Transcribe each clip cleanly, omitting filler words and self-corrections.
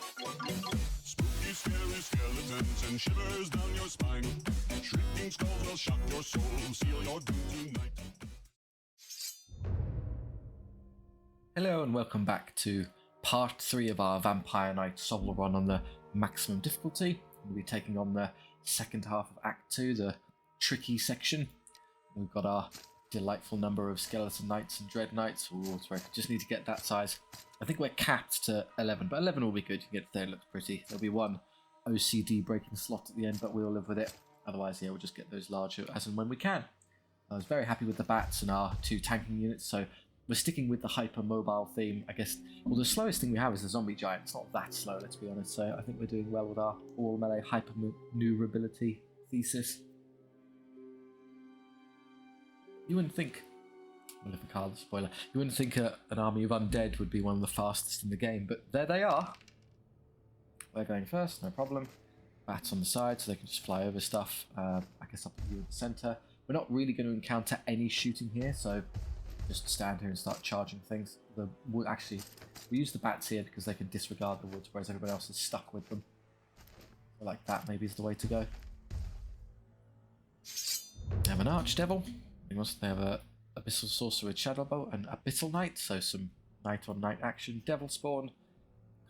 Spooky, scary skeletons and shivers down your spine. Shrieking skulls will shock your soul, seal your doom tonight. Hello and welcome back to part 3 of our Vampire Knight SOVL run on the maximum difficulty. We'll be taking on the second half of Act 2, the tricky section. We've got our delightful number of Skeleton Knights and Dread Knights. Ooh, sorry, just need to get that size. I think we're capped to 11, but 11 will be good. You can get there, it looks pretty. There'll be one OCD breaking slot at the end, but we'll live with it. Otherwise, yeah, we'll just get those larger as and when we can. I was very happy with the bats and our 2 tanking units, so we're sticking with the hyper-mobile theme, I guess. Well, the slowest thing we have is the zombie giant. It's not that slow, let's be honest, so I think we're doing well with our all-melee hyper-maneuverability thesis. You wouldn't think, well, if we call it a spoiler, you wouldn't think an army of undead would be one of the fastest in the game, but there they are. We're going first, no problem. Bats on the side, so they can just fly over stuff. I guess up to you in the centre. We're not really going to encounter any shooting here, so just stand here and start charging things. The wood, actually, we use the bats here because they can disregard the woods, whereas everybody else is stuck with them. So like that maybe is the way to go. They have an archdevil. They have a abyssal sorcerer with shadowbow and abyssal knight, so some knight on knight action. Devil spawn,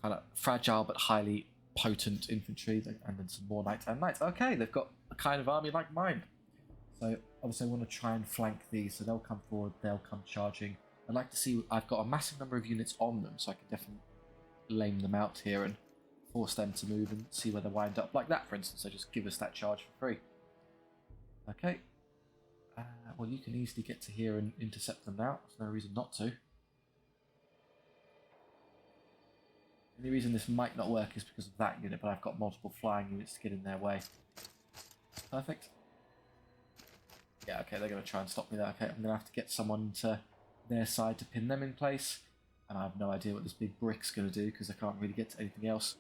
kind of fragile but highly potent infantry, and then some more knights and knights. Okay, they've got a kind of army like mine. So obviously I want to try and flank these, so they'll come forward, they'll come charging. I'd like to see, I've got a massive number of units on them, so I can definitely lame them out here and force them to move and see where they wind up. Like that, for instance, so just give us that charge for free. Okay. Well, you can easily get to here and intercept them now. There's no reason not to. The only reason this might not work is because of that unit, but I've got multiple flying units to get in their way. Perfect. Yeah, okay, they're going to try and stop me there. Okay, I'm going to have to get someone to their side to pin them in place. And I have no idea what this big brick's going to do because I can't really get to anything else.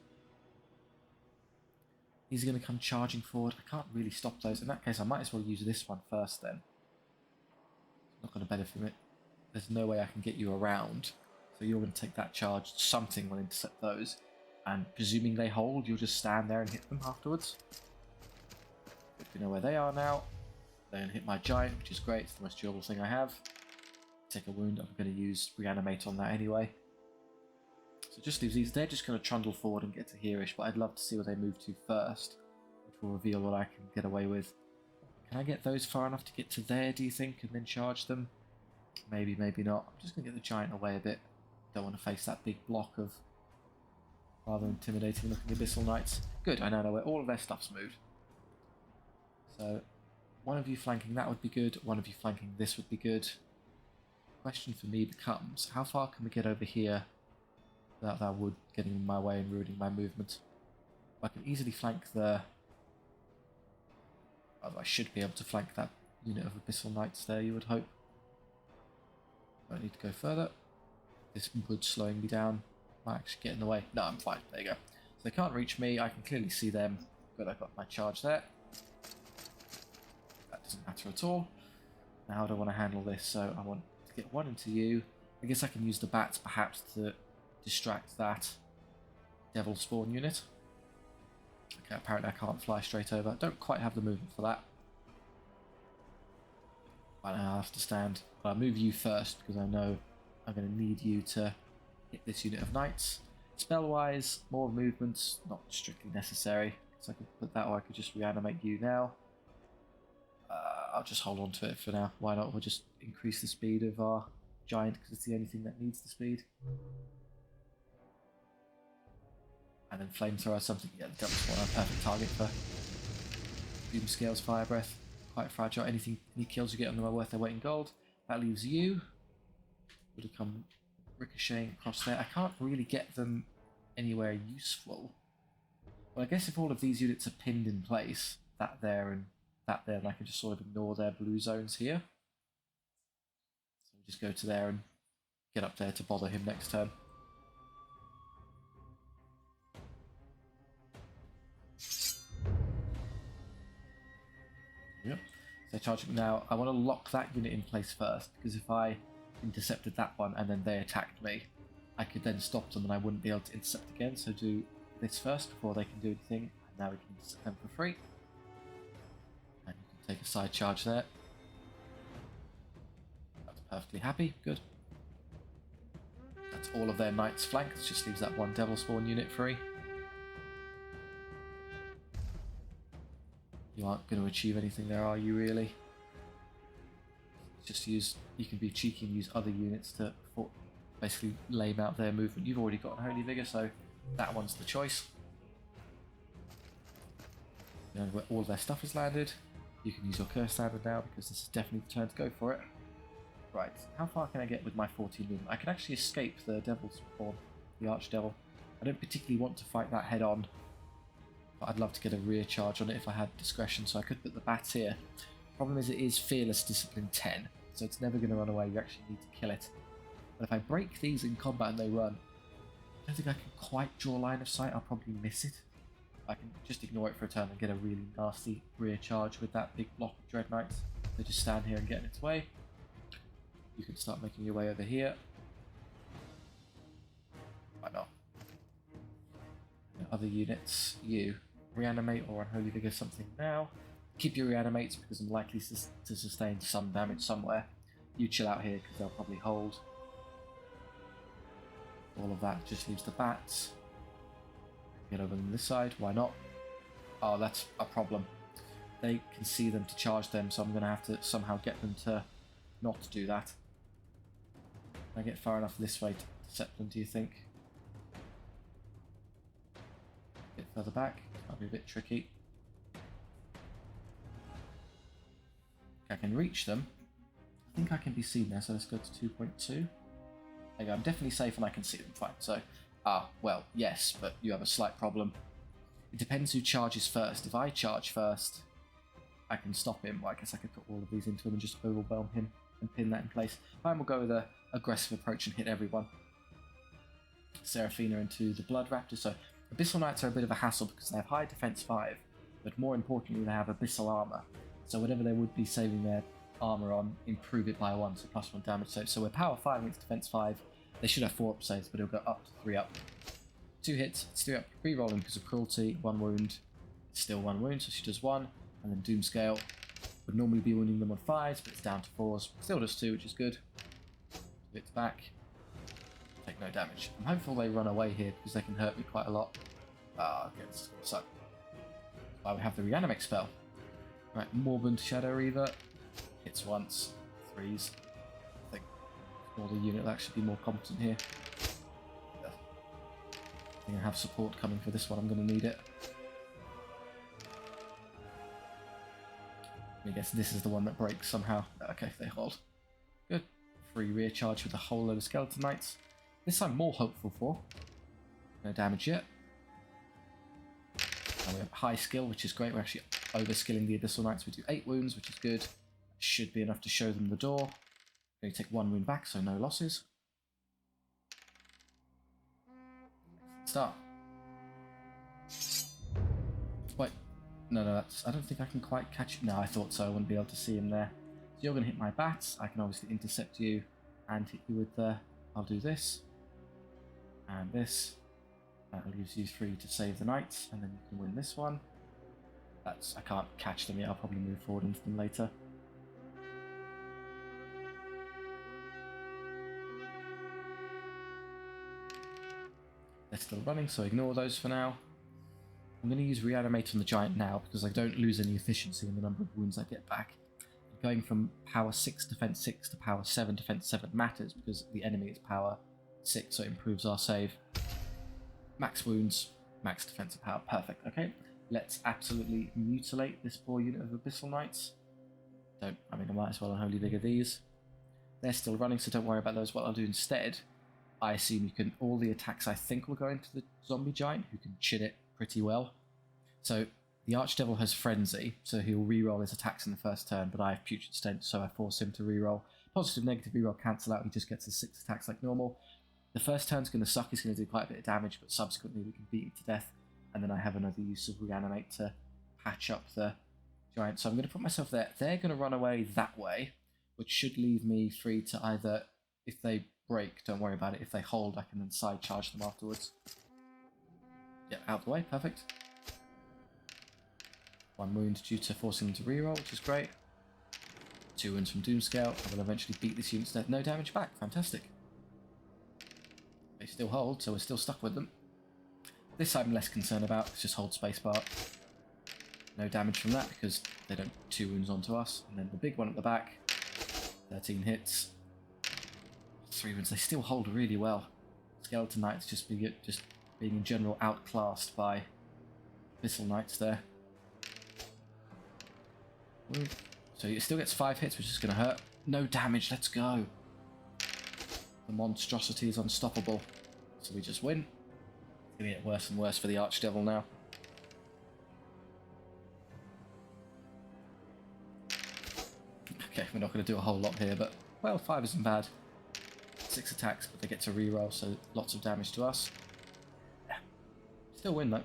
He's going to come charging forward. I can't really stop those. In that case, I might as well use this one first then. It's not going to benefit me. There's no way I can get you around. So you're going to take that charge. Something will intercept those. And presuming they hold, you'll just stand there and hit them afterwards. If you know where they are now. They're going to hit my giant, which is great. It's the most durable thing I have. Take a wound. I'm going to use reanimate on that anyway. So just leaves these. They're just going to trundle forward and get to here-ish, but I'd love to see where they move to first, which will reveal what I can get away with. Can I get those far enough to get to there, do you think, and then charge them? Maybe, maybe not. I'm just going to get the giant away a bit. Don't want to face that big block of rather intimidating looking abyssal knights. Good, I now know where all of their stuff's moved. So one of you flanking that would be good, one of you flanking this would be good. The question for me becomes, how far can we get over here without that wood getting in my way and ruining my movement? I can easily flank the... I should be able to flank that unit of abyssal knights there, you would hope. I need to go further. This wood slowing me down. Might actually get in the way. No, I'm fine. There you go. So they can't reach me. I can clearly see them. Good, I've got my charge there. That doesn't matter at all. Now how do I want to handle this? So I want to get one into you. I guess I can use the bats perhaps to distract that devil spawn unit. Okay, apparently I can't fly straight over. I don't quite have the movement for that. But now I have to stand. But I'll move you first because I know I'm going to need you to hit this unit of knights. Spell-wise, more movements, not strictly necessary. So I could put that, or I could just reanimate you now. I'll just hold on to it for now. Why not? We'll just increase the speed of our giant because it's the only thing that needs the speed. And then flamethrower, something. Yeah, the double spawn, a perfect target for Doom Scales, Fire Breath. Quite fragile. Any kills you get on them are worth their weight in gold. That leaves you. Would have come ricocheting across there. I can't really get them anywhere useful. Well, I guess if all of these units are pinned in place, that there and that there, and I can just sort of ignore their blue zones here. So just go to there and get up there to bother him next turn. Yep. So charging now, I want to lock that unit in place first, because if I intercepted that one and then they attacked me, I could then stop them and I wouldn't be able to intercept again, so do this first before they can do anything. And now we can set them for free. And you can take a side charge there. That's perfectly happy. Good. That's all of their knights flanked. Just leaves that one devil spawn unit free. You aren't going to achieve anything there, are you really? Just use, you can be cheeky and use other units to basically lame out their movement. You've already got Holy Vigor, so that one's the choice. You know where all their stuff is landed. You can use your Curse Standard now because this is definitely the turn to go for it. Right, how far can I get with my 14 movement? I can actually escape the Devil's Spawn, the Archdevil. I don't particularly want to fight that head on, but I'd love to get a rear charge on it if I had discretion, so I could put the bats here. Problem is it is Fearless Discipline 10, so it's never going to run away, you actually need to kill it. But if I break these in combat and they run, I don't think I can quite draw line of sight, I'll probably miss it. I can just ignore it for a turn and get a really nasty rear charge with that big block of Dread Knights. They just stand here and get in its way. You can start making your way over here. Why not? Other units, you reanimate or Unholy Vigor something now. Keep your reanimates because I'm likely to sustain some damage somewhere. You chill out here because they'll probably hold. All of that just leaves the bats. Get over on this side, why not? Oh, that's a problem. They can see them to charge them, so I'm going to have to somehow get them to not do that. Can I get far enough this way to intercept them, do you think? A bit further back, might be a bit tricky. I can reach them. I think I can be seen there, so let's go to 2.2. There you go, I'm definitely safe and I can see them fine. So, well, yes, but you have a slight problem. It depends who charges first. If I charge first, I can stop him. Well, I guess I could put all of these into him and just overwhelm him and pin that in place. Fine, we'll go with an aggressive approach and hit everyone. Seraphina into the Blood Raptor. So, Abyssal Knights are a bit of a hassle because they have high defense 5, but more importantly, they have Abyssal Armor. So whatever they would be saving their armor on, improve it by 1, so +1 damage save. So we're power 5 against defense 5. They should have 4 up saves, but it'll go up to 3 up. 2 hits, it's 3 up. Re-rolling because of cruelty, 1 wound, still 1 wound, so she does 1. And then Doomscale would normally be wounding them on 5s, but it's down to 4s. Still does 2, which is good. It's back. Take no damage. I'm hopeful they run away here because they can hurt me quite a lot. Okay, this is gonna suck. Why we have the Reanimate spell. Right, Morbid Shadow Reaver. Hits once. 3s. I think the unit will actually be more competent here. Yeah. I think I have support coming for this one, I'm going to need it. I guess this is the one that breaks somehow. Okay, they hold. Good. Free rear charge with a whole load of Skeleton Knights. This I'm more hopeful for. No damage yet. And we have high skill, which is great. We're actually overskilling the Abyssal Knights. We do 8 wounds, which is good. Should be enough to show them the door. We take 1 wound back, so no losses. Start. Wait. No, that's... I don't think I can quite catch... No, I thought so. I wouldn't be able to see him there. So you're going to hit my bats. I can obviously intercept you and hit you with the... I'll do this. And this. That'll use you 3 to save the knights, and then you can win this one. I can't catch them yet, I'll probably move forward into them later. They're still running, so ignore those for now. I'm going to use Reanimate on the Giant now, because I don't lose any efficiency in the number of wounds I get back. Going from power 6 defense 6 to power 7 defense 7 matters, because the enemy is power 6, so it improves our save. Max wounds, max defensive power, perfect. Okay, let's absolutely mutilate this poor unit of Abyssal Knights. I might as well Unholy Vigor these. They're still running, so don't worry about those. What I'll do instead, I assume you can, all the attacks I think will go into the Zombie Giant, who can chin it pretty well. So the Archdevil has Frenzy, so he'll reroll his attacks in the first turn, but I have Putrid Stench, so I force him to reroll. Positive, negative reroll cancel out, he just gets his 6 attacks like normal. The first turn's going to suck, he's going to do quite a bit of damage, but subsequently we can beat him to death. And then I have another use of Reanimate to patch up the Giant. So I'm going to put myself there. They're going to run away that way, which should leave me free to either, if they break, don't worry about it. If they hold, I can then side charge them afterwards. Yeah, out the way, perfect. 1 wound due to forcing them to reroll, which is great. 2 wounds from Doomscale. I will eventually beat this unit's death. No damage back, fantastic. They still hold, so we're still stuck with them. This I'm less concerned about, let's just hold spacebar. No damage from that because they don't 2 wounds onto us. And then the big one at the back, 13 hits. 3 wounds, they still hold really well. Skeleton Knights just being in general outclassed by Abyssal Knights there. So it still gets 5 hits, which is going to hurt. No damage, let's go. The monstrosity is unstoppable. So we just win. It's going to get worse and worse for the Archdevil now. Okay, we're not going to do a whole lot here, but, well, 5 isn't bad. 6 attacks, but they get to reroll, so lots of damage to us. Yeah. Still win, though.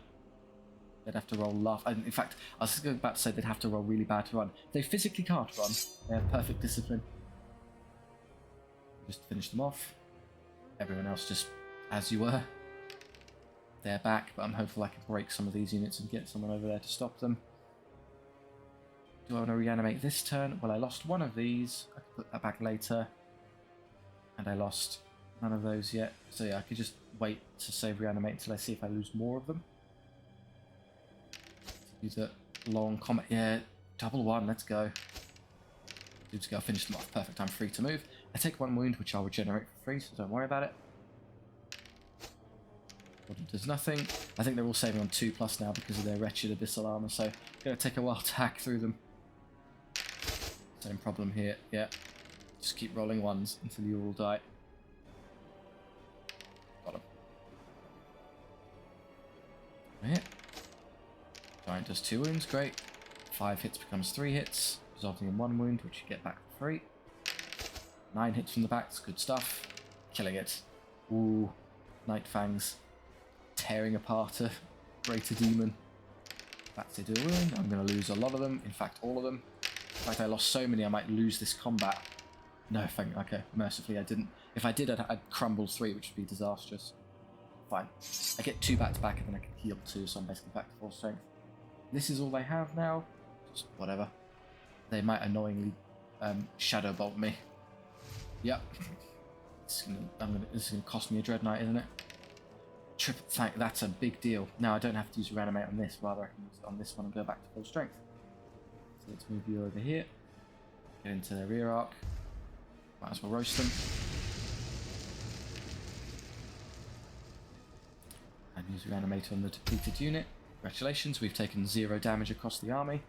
They'd have to roll laugh. In fact, I was about to say they'd have to roll really bad to run. They physically can't run. They have perfect discipline. Just finish them off. Everyone else just as you were. They're back, but I'm hopeful I can break some of these units and get someone over there to stop them. Do I want to reanimate this turn? Well, I lost one of these. I can put that back later. And I lost none of those yet. So yeah, I could just wait to save reanimate until I see if I lose more of them. Use a long combat. Yeah, double 1, let's go. Dude's go, finish them off. Perfect, I'm free to move. I take 1 wound, which I'll regenerate for free, so don't worry about it. Does nothing. I think they're all saving on 2+ now because of their wretched abyssal armor, so it's going to take a while to hack through them. Same problem here, yeah. Just keep rolling 1s until you all die. Got him. Right. Giant does 2 wounds, great. 5 hits becomes 3 hits, resulting in 1 wound, which you get back for free. 9 hits from the back, it's good stuff. Killing it. Ooh, Night Fangs. Tearing apart a greater demon. That's to do a wound. I'm going to lose a lot of them, in fact all of them. In fact I lost so many I might lose this combat. No, okay, mercifully I didn't. If I did, I'd crumble 3, which would be disastrous. Fine. I get 2 back to back and then I can heal 2, so I'm basically back to full strength. This is all they have now. Just whatever. They might annoyingly shadow bolt me. Yep. This is gonna cost me a Dread Knight, isn't it? That's a big deal. Now I don't have to use reanimate on this, rather I can use it on this one and go back to full strength. So let's move you over here. Get into their rear arc. Might as well roast them. And use reanimate on the depleted unit. Congratulations, we've taken 0 damage across the army.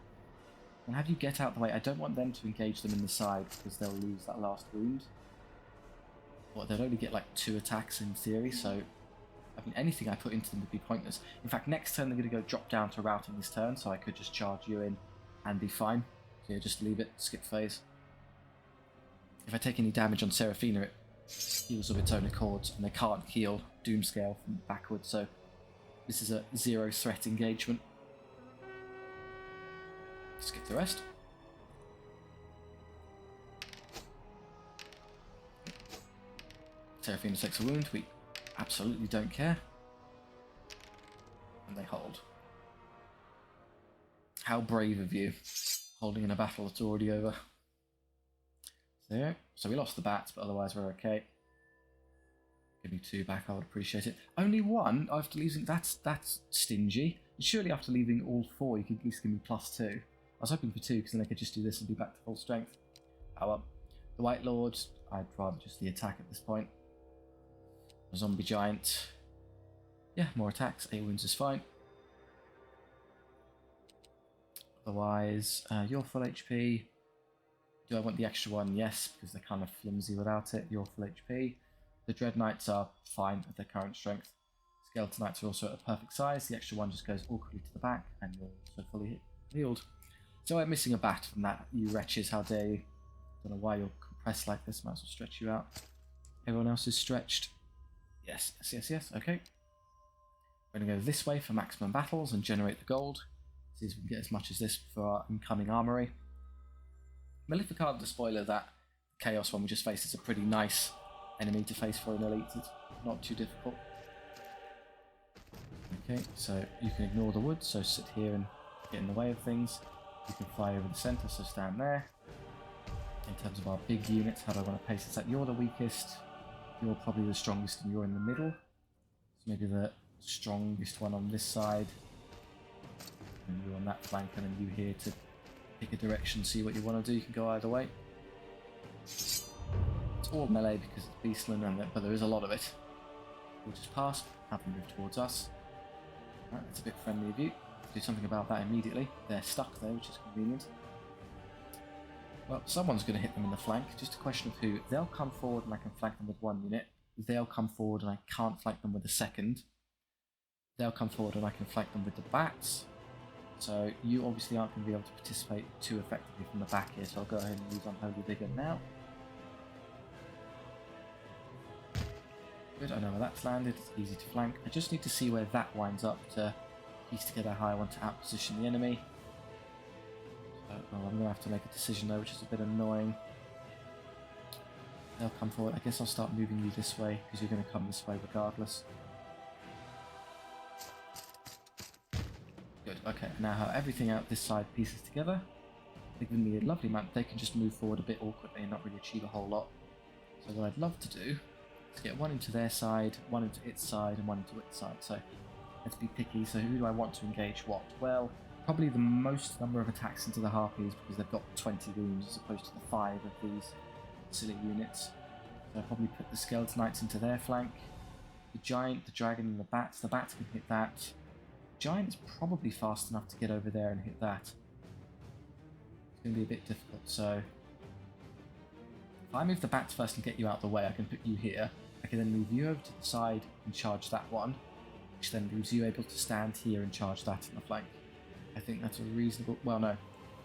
And have you get out the way. I don't want them to engage them in the side because they'll lose that last wound. Well, they'll only get like 2 attacks in theory, so I mean anything I put into them would be pointless. In fact, next turn they're going to go drop down to routing this turn, so I could just charge you in and be fine. So yeah, just leave it, skip phase. If I take any damage on Seraphina, it heals of its own accord, and they can't heal Doomscale from backwards, so this is a 0 threat engagement. Skip the rest. Seraphina takes a wound, we absolutely don't care. And they hold. How brave of you, holding in a battle that's already over. There. So we lost the bats, but otherwise we're okay. Give me 2 back, I would appreciate it. Only 1 after losing. That's stingy. Surely after leaving all 4, you could at least give me +2. I was hoping for 2 because then I could just do this and be back to full strength. Oh well. The White Lord, I'd rather just the attack at this point. A zombie giant. Yeah, more attacks. 8 wounds is fine. Otherwise, you're full HP. Do I want the extra 1? Yes, because they're kind of flimsy without it. You're full HP. The Dread Knights are fine at their current strength. Skeleton Knights are also at a perfect size. The extra 1 just goes awkwardly to the back, and you're also fully healed. So I'm missing a bat from that, you wretches. How dare you? Don't know why you're compressed like this. Might as well stretch you out. Everyone else is stretched. Yes, yes, yes, yes. Okay. We're going to go this way for maximum battles and generate the gold. See if we can get as much as this for our incoming armory. Maleficard, the spoiler, that Chaos one we just faced is a pretty nice enemy to face for an elite. It's not too difficult. Okay, so you can ignore the wood, so sit here and get in the way of things. You can fly over the centre, so stand there. In terms of our big units, how do I want to pace this out? You're the weakest, you're probably the strongest, and you're in the middle. So maybe the strongest one on this side, and you on that flank, and then you here to pick a direction, see what you want to do. You can go either way. It's all melee because it's beastland, but there is a lot of it. We'll just pass, have them move towards us. Right, that's a bit friendly of you. Do something about that immediately. They're stuck there, which is convenient. Well, someone's going to hit them in the flank. Just a question of who. They'll come forward and I can flank them with one unit. They'll come forward and I can't flank them with a second. They'll come forward and I can flank them with the bats. So you obviously aren't going to be able to participate too effectively from the back here, so I'll go ahead and use Unholy Vigor now. Good, I know where that's landed, it's easy to flank. I just need to see where that winds up to piece together how I want to outposition the enemy. So, well, I'm going to have to make a decision though, which is a bit annoying. They'll come forward. I guess I'll start moving you this way, because you're going to come this way regardless. Good, okay, now how everything out this side pieces together. They've given me a lovely map. They can just move forward a bit awkwardly and not really achieve a whole lot. So what I'd love to do is get one into their side, one into its side, and one into its side. So let's be picky. So who do I want to engage what? Well, probably the most number of attacks into the Harpies, because they've got 20 wounds as opposed to the 5 of these silly units. So I'll probably put the Skeleton Knights into their flank. The Giant, the Dragon, and the Bats. The Bats can hit that. The Giant is probably fast enough to get over there and hit that. It's going to be a bit difficult, so if I move the Bats first and get you out of the way, I can put you here. I can then move you over to the side and charge that one, which then leaves you able to stand here and charge that in the flank. I think that's a reasonable... Well, no.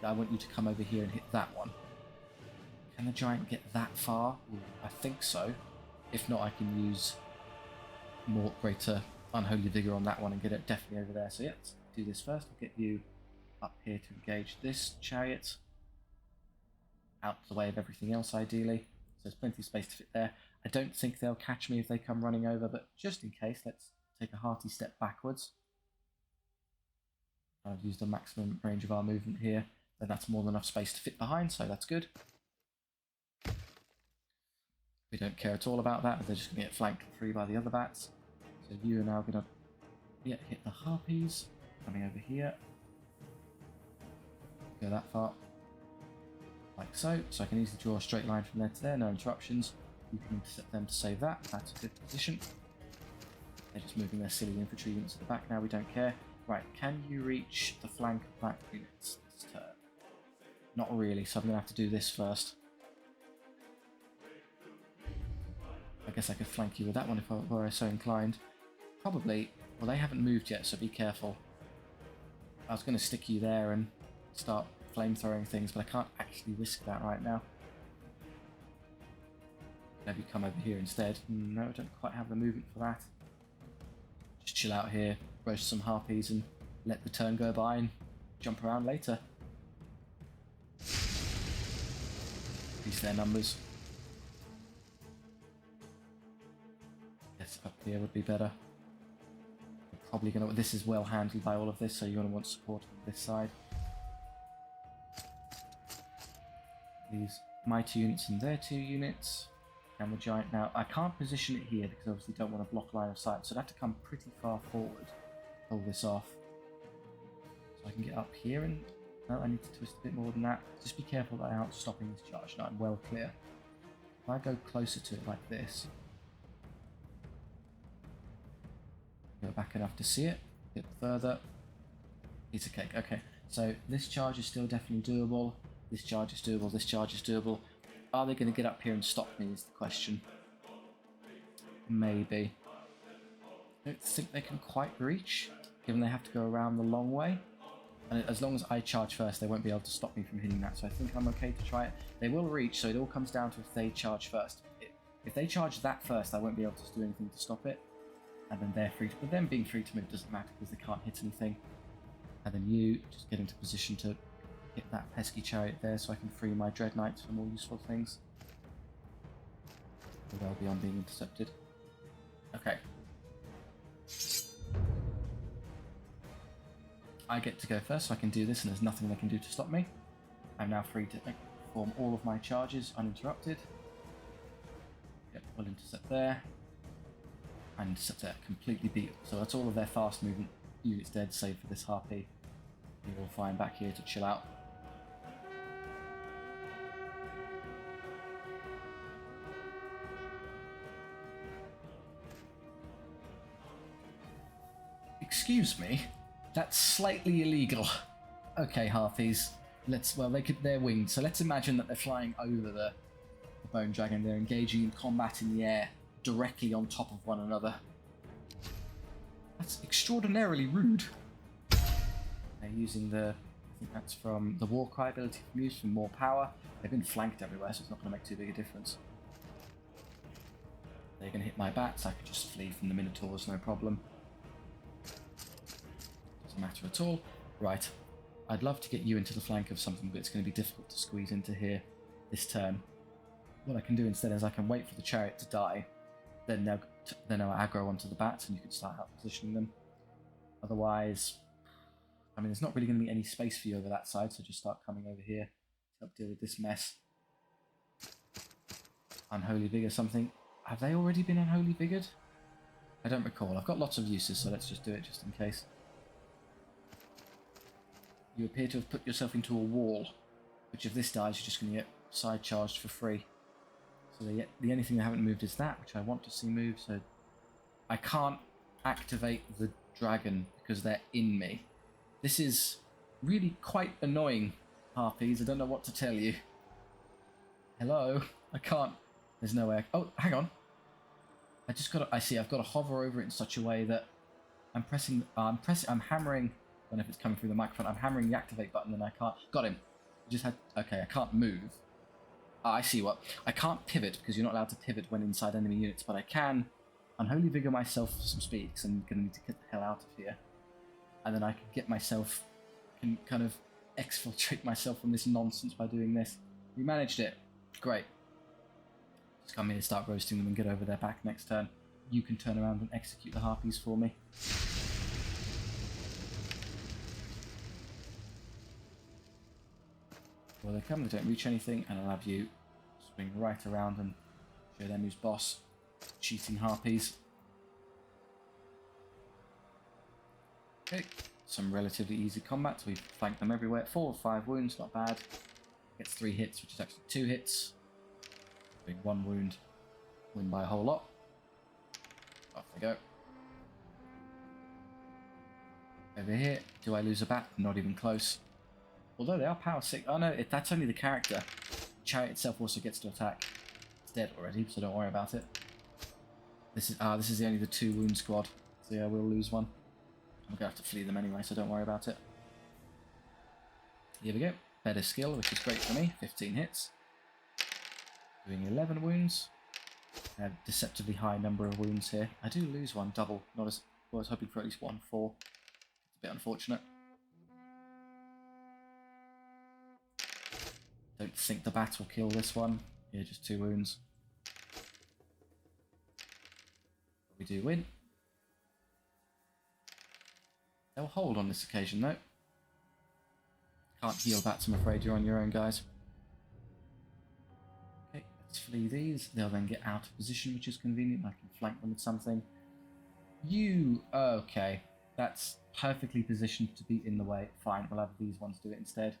I want you to come over here and hit that one. Can the Giant get that far? Ooh, I think so. If not, I can use more greater Unholy Vigor on that one and get it definitely over there. So yeah, let's do this first. I'll get you up here to engage this chariot. Out of the way of everything else, ideally. So there's plenty of space to fit there. I don't think they'll catch me if they come running over, but just in case, let's take a hearty step backwards. I've used the maximum range of our movement here, then that's more than enough space to fit behind, so that's good. We don't care at all about that, they're just going to get flanked free by the other bats. So you are now going to hit the Harpies, coming over here. Go that far. Like so. So I can easily draw a straight line from there to there, no interruptions. You can intercept them to save that, that's a good position. They're just moving their silly infantry units to the back now, we don't care. Right, can you reach the flank of that unit this turn? Not really, so I'm going to have to do this first. I guess I could flank you with that one if I were so inclined. Probably. Well, they haven't moved yet, so be careful. I was going to stick you there and start flamethrowing things, but I can't actually risk that right now. Maybe come over here instead. No, I don't quite have the movement for that. Just chill out here, roast some Harpies, and let the turn go by and jump around later. Increase their numbers. Yes, up here would be better. We're probably going to... This is well handled by all of this, so you're going to want support on this side. These my 2 units and their 2 units. And the Giant now. I can't position it here because I obviously don't want to block line of sight, so I'd have to come pretty far forward. Pull this off. So I can get up here and... No, I need to twist a bit more than that. Just be careful that I aren't stopping this charge. No, I'm well clear. If I go closer to it like this... Go back enough to see it. A bit further. Piece of cake. Okay, so this charge is still definitely doable. This charge is doable. This charge is doable. Are they going to get up here and stop me is the question. Maybe. I don't think they can quite reach, given they have to go around the long way. And as long as I charge first, they won't be able to stop me from hitting that. So I think I'm okay to try it. They will reach, so it all comes down to if they charge first. If they charge that first, I won't be able to do anything to stop it. And then they're free to... But them being free to move doesn't matter because they can't hit anything. And then you just get into position to hit that pesky chariot there so I can free my Dread Knights for more useful things. Well beyond being intercepted. Okay. I get to go first, so I can do this, and there's nothing they can do to stop me. I'm now free to perform all of my charges uninterrupted. Yep, we'll intercept there. And intercept there, completely beat. So that's all of their fast movement units dead, save for this harpy. You're all fine back here to chill out. Excuse me, that's slightly illegal. Okay, harpies. They're winged, so let's imagine that they're flying over the bone dragon. They're engaging in combat in the air, directly on top of one another. That's extraordinarily rude. They're using I think that's from the war cry ability from use for more power. They've been flanked everywhere, so it's not going to make too big a difference. They're going to hit my bats. I could just flee from the minotaurs, no problem. Doesn't matter at all. Right. I'd love to get you into the flank of something, but it's going to be difficult to squeeze into here this turn. What I can do instead is I can wait for the chariot to die, then they'll aggro onto the bats and you can start out positioning them. Otherwise, I mean, there's not really going to be any space for you over that side, so just start coming over here to help deal with this mess. Unholy Vigor something. Have they already been Unholy Vigored? I don't recall. I've got lots of uses, so let's just do it just in case. You appear to have put yourself into a wall, which if this dies, you're just going to get side charged for free. So the only thing they haven't moved is that, which I want to see move, so I can't activate the dragon because they're in me. This is really quite annoying, harpies. I don't know what to tell you. Hello? I can't. There's no way. Oh, hang on. I've got to hover over it in such a way that I'm hammering. I don't know if it's coming through the microphone. I'm hammering the activate button and I can't. Got him. Okay, I can't move. I see what. I can't pivot because you're not allowed to pivot when inside enemy units, but I can Unholy Vigor myself for some speed because I'm going to need to get the hell out of here. And then I can kind of exfiltrate myself from this nonsense by doing this. We managed it. Great. Just come here, start roasting them and get over their back next turn. You can turn around and execute the harpies for me. Well, they come, they don't reach anything, and I'll have you swing right around and show them who's boss. Cheating harpies. Okay, some relatively easy combat. We've flanked them everywhere. 4 or 5 wounds, not bad. Gets 3 hits, which is actually 2 hits. Doing 1 wound, win by a whole lot. Off they go. Over here, do I lose a bat? Not even close. Although they are power 6. Oh no, that's only the character. The chariot itself also gets to attack. It's dead already, so don't worry about it. This is only the 2 wound squad. So yeah, we'll lose one. I'm going to have to flee them anyway, so don't worry about it. Here we go. Better skill, which is great for me. 15 hits. Doing 11 wounds. I have a deceptively high number of wounds here. I do lose one double. Not as well, I was hoping for at least 1 4. It's a bit unfortunate. Don't think the bat will kill this one. Yeah, just 2 wounds. We do win. They'll hold on this occasion though. Can't heal bats, I'm afraid. You're on your own, guys. Okay, let's flee these. They'll then get out of position, which is convenient. I can flank them with something. Okay. That's perfectly positioned to be in the way. Fine, we'll have these ones do it instead.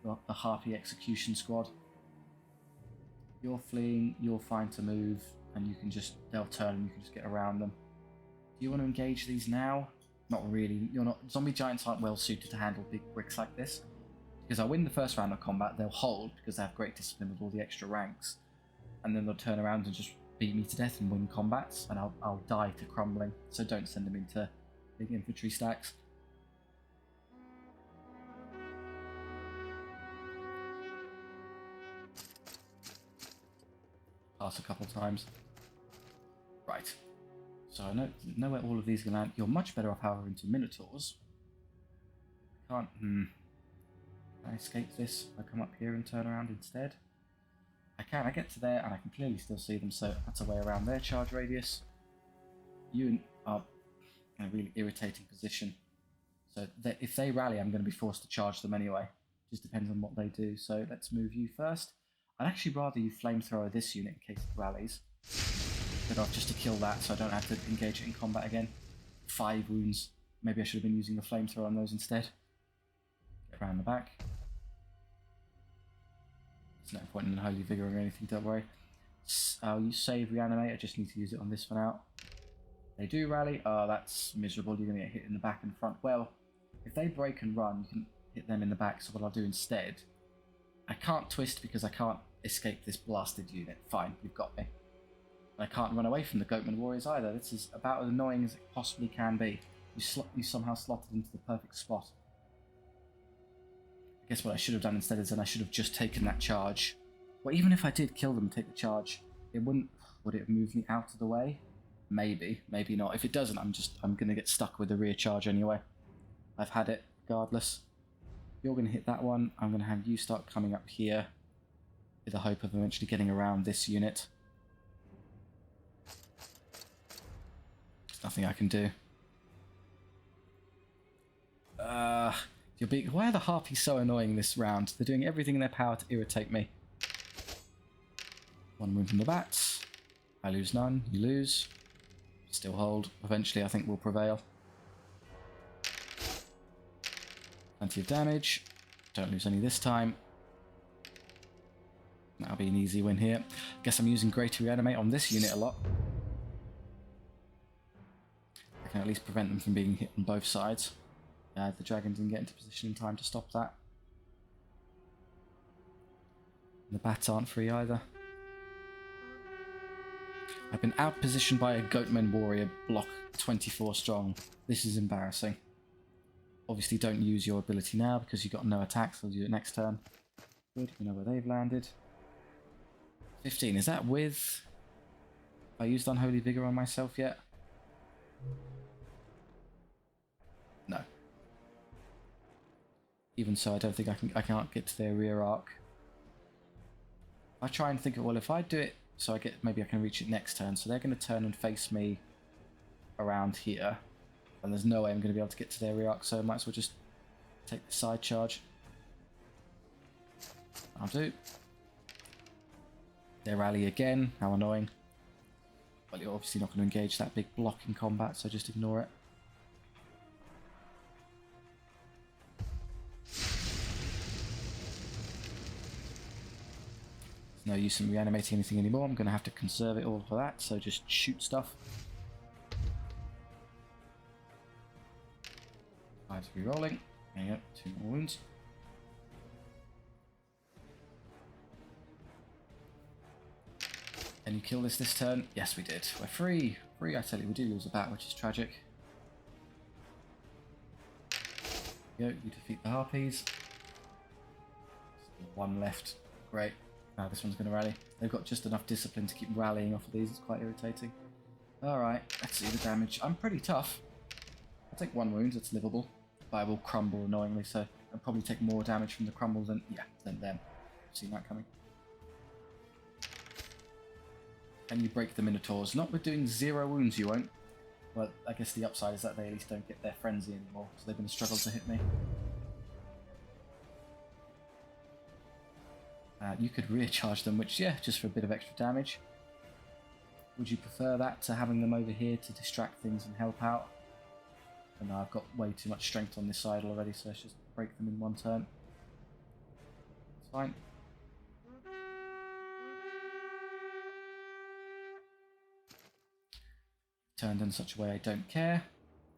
Well, the Harpy Execution Squad. You're fleeing, you're fine to move, and they'll turn and you can just get around them. Do you want to engage these now? Not really. Zombie giants aren't well suited to handle big bricks like this. Because I win the first round of combat, they'll hold because they have great discipline with all the extra ranks. And then they'll turn around and just beat me to death and win combats, and I'll die to crumbling. So don't send them into big infantry stacks. Pass a couple times. Right. So I know where all of these are going to land. You're much better off, however, into Minotaurs. Can I escape this if I come up here and turn around instead? I can. I get to there and I can clearly still see them, so that's a way around their charge radius. You are in a really irritating position. So if they rally, I'm going to be forced to charge them anyway. Just depends on what they do. So let's move you first. I'd actually rather you flamethrower this unit in case it rallies. Better off just to kill that so I don't have to engage it in combat again. 5 wounds. Maybe I should have been using the flamethrower on those instead. Get around the back. There's no point in Holy Vigor or anything, don't worry. I'll use Save Reanimate, I just need to use it on this one out. They do rally. Oh, that's miserable. You're going to get hit in the back and front. Well, if they break and run, you can hit them in the back. So what I'll do instead, I can't twist because I can't escape this blasted unit. Fine, you've got me. And I can't run away from the Goatman Warriors either. This is about as annoying as it possibly can be. You somehow slotted into the perfect spot. I guess what I should have done instead is then I should have just taken that charge. Well, even if I did kill them and take the charge, it wouldn't... Would it have moved me out of the way? Maybe, maybe not. If it doesn't, I'm going to get stuck with the rear charge anyway. I've had it, regardless. You're going to hit that one. I'm going to have you start coming up here with the hope of eventually getting around this unit. There's nothing I can do. Why are the Harpies so annoying this round? They're doing everything in their power to irritate me. 1 wound from the bats. I lose none, you lose. Still hold. Eventually I think we'll prevail. Plenty of damage. Don't lose any this time. That'll be an easy win here. Guess I'm using Greater Reanimate on this unit a lot. I can at least prevent them from being hit on both sides. The dragon didn't get into position in time to stop that. And the bats aren't free either. I've been outpositioned by a Goatman Warrior block 24 strong. This is embarrassing. Obviously don't use your ability now because you've got no attacks, so I'll do it next turn. Good, we know where they've landed. 15, is that with... Have I used Unholy Vigor on myself yet? No. Even so, I don't think I can't get to their rear arc. I try and think of, well, if I do it so maybe I can reach it next turn, so they're going to turn and face me around here, and there's no way I'm going to be able to get to their rear arc, so I might as well just take the side charge. I'll do. They rally again, how annoying. Well, you're obviously not going to engage that big block in combat, so just ignore it. No use in reanimating anything anymore. I'm going to have to conserve it all for that, so just shoot stuff. 5's re-rolling. There you go, 2 more wounds. Can you kill this turn? Yes, we did. We're free. Free, I tell you, we do lose a bat, which is tragic. There you go, you defeat the Harpies. Still 1 left. Great. Now this one's going to rally. They've got just enough discipline to keep rallying off of these. It's quite irritating. Alright, let's see the damage. I'm pretty tough. I'll take 1 wound, it's livable. But I will crumble annoyingly, so I'll probably take more damage from the crumble than them. Seen that coming. Can you break the Minotaurs? Not with doing 0 wounds, you won't. Well, I guess the upside is that they at least don't get their frenzy anymore, so they're going to struggle to hit me. You could rear charge them, which, yeah, just for a bit of extra damage. Would you prefer that to having them over here to distract things and help out? And I've got way too much strength on this side already, so let's just break them in 1 turn. It's fine. Turned in such a way I don't care.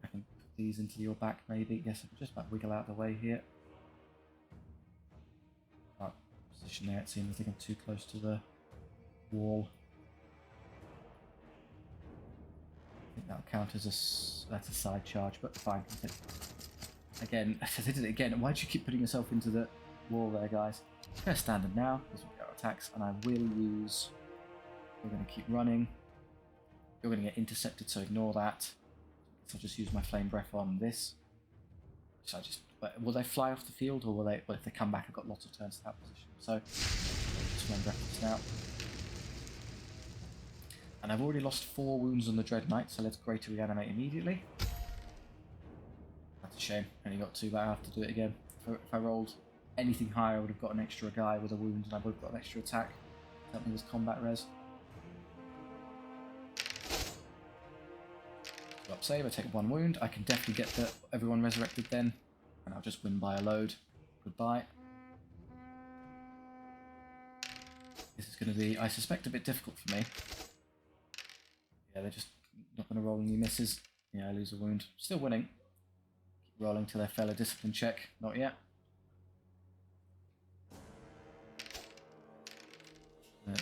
I can put these into your back maybe. Yes, I can just about wiggle out of the way here. Right, position there, it seems. I think I'm too close to the wall. I think that'll count as that's a side charge, but fine. Again, I did it again. Why do you keep putting yourself into the wall there, guys? I'm going to standard now, because we've got attacks, and I will use... We're going to keep running. You're going to get intercepted, so ignore that. So I'll just use my flame breath on this. So will they fly off the field, or will they? Well, if they come back, I've got lots of turns to that position. So just flame breath this now. And I've already lost 4 wounds on the Dread Knight, so let's Greater Reanimate immediately. That shame. Only got 2, but I have to do it again. If I rolled anything higher, I would have got an extra guy with a wound, and I would have got an extra attack. That was combat res. So up save, I take 1 wound. I can definitely get everyone resurrected then, and I'll just win by a load. Goodbye. This is going to be, I suspect, a bit difficult for me. Yeah, they're just not going to roll any misses. Yeah, I lose a wound. Still winning. Keep rolling till they fail a discipline check. Not yet.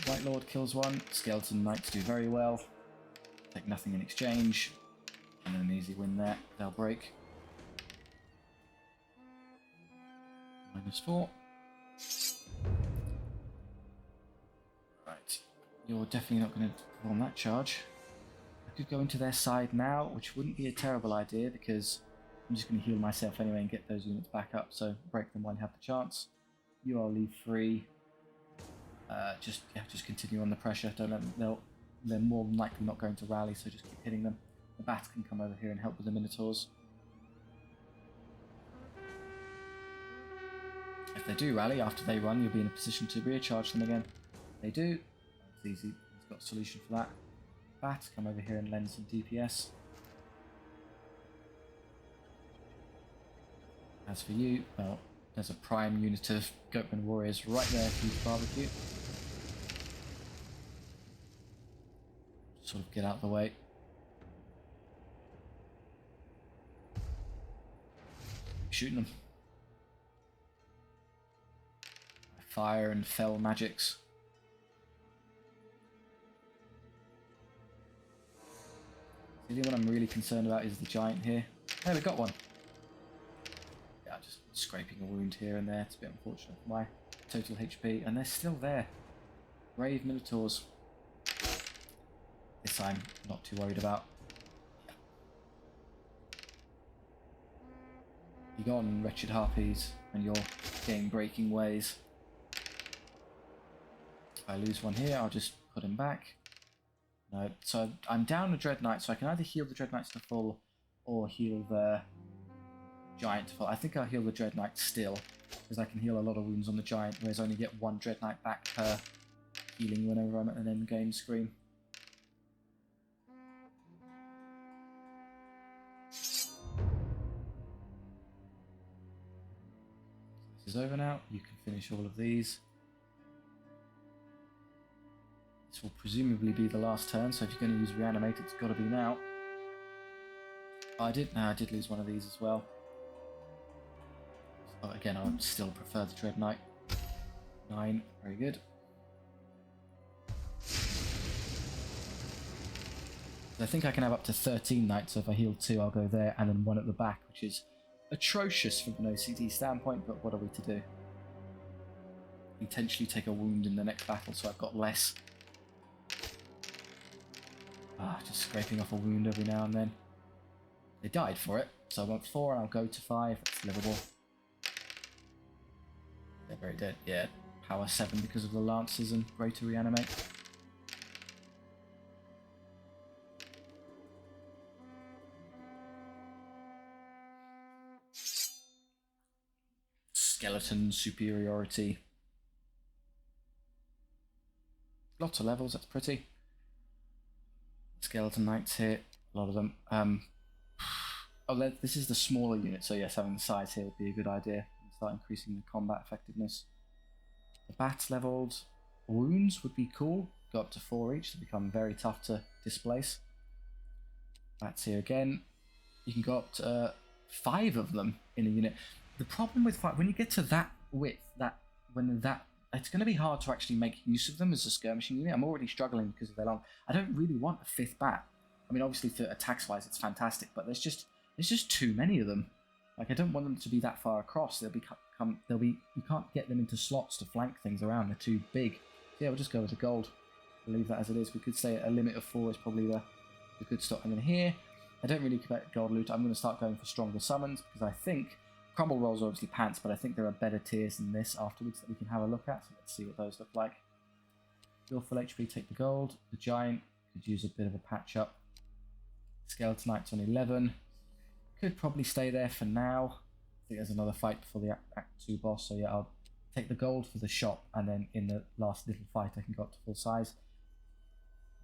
White Lord kills 1. Skeleton Knights do very well. Take nothing in exchange. And then an easy win there. They'll break. -4. Right. You're definitely not going to perform that charge. I could go into their side now, which wouldn't be a terrible idea because I'm just going to heal myself anyway and get those units back up. So break them while you have the chance. You all leave free. Just continue on the pressure. Don't let them, they're more than likely not going to rally, so just keep hitting them. The bats can come over here and help with the minotaurs. If they do rally after they run, you'll be in a position to recharge them again. They do. It's easy. He's got a solution for that. Bat, come over here and lend some DPS. As for you, well, there's a prime unit of Goatman warriors right there for you to barbecue. Sort of get out of the way. Shooting them. Fire and fell magics. The only one I'm really concerned about is the giant here. There, we got one. Yeah, just scraping a wound here and there. It's a bit unfortunate for my total HP, and they're still there. Brave minotaurs. This I'm not too worried about. You gone, wretched harpies, and your game-breaking ways. If I lose one here, I'll just put him back. No, so I'm down a Dread Knight, so I can either heal the Dread Knights to full or heal the Giant to full. I think I'll heal the Dread Knight still, because I can heal a lot of wounds on the Giant, whereas I only get 1 Dread Knight back per healing whenever I'm at an end game screen. This is over now. You can finish all of these. This will presumably be the last turn, so if you're going to use reanimate, it's got to be now. Oh, I did lose one of these as well. So again, I would still prefer the Dread Knight. 9, very good. I think I can have up to 13 knights, so if I heal 2, I'll go there, and then 1 at the back, which is atrocious from an OCD standpoint, but what are we to do? Intentionally take a wound in the next battle, so I've got less. Just scraping off a wound every now and then. They died for it, so I want 4 and I'll go to 5. That's livable. They're very dead. Yeah, power 7 because of the lances and greater reanimate. Skeleton superiority. Lots of levels, that's pretty. Skeleton Knights here, a lot of them. Oh, this is the smaller unit, so yes, having the size here would be a good idea. Start increasing the combat effectiveness. The bats leveled. Wounds would be cool. Go up to 4 each to become very tough to displace. Bats here again. You can go up to 5 of them in a unit. The problem with 5, when you get to that width, it's going to be hard to actually make use of them as a skirmishing unit. I'm already struggling because of their long. I don't really want a 5th bat. I mean, obviously for attacks wise, it's fantastic, but there's just too many of them. Like, I don't want them to be that far across. You can't get them into slots to flank things around. They're too big. So yeah, we'll just go with the gold. We'll leave that as it is. We could say a limit of 4 is probably the good stop. And then here, I don't really care about gold loot. I'm going to start going for stronger summons because I think crumble rolls are obviously pants, but I think there are better tiers than this afterwards that we can have a look at. So let's see what those look like. Your full HP, take the gold. The giant could use a bit of a patch up. Skeleton Knights on 11. Could probably stay there for now. I think there's another fight before the Act 2 boss, so yeah, I'll take the gold for the shop, and then in the last little fight I can go up to full size.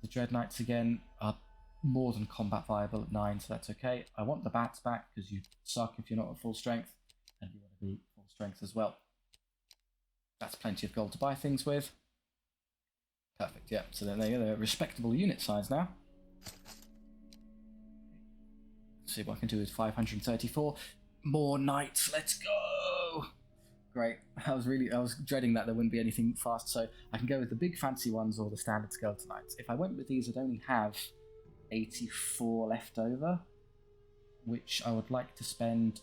The Dread Knights again are more than combat viable at 9, so that's okay. I want the bats back because you suck if you're not at full strength, and you want to be full strength as well. That's plenty of gold to buy things with. Perfect, yeah. So then they're a respectable unit size now. Let's see what I can do with 534. More knights, let's go! Great. I was dreading that there wouldn't be anything fast, so I can go with the big fancy ones or the standard skeleton knights. If I went with these, I'd only have 84 left over, which I would like to spend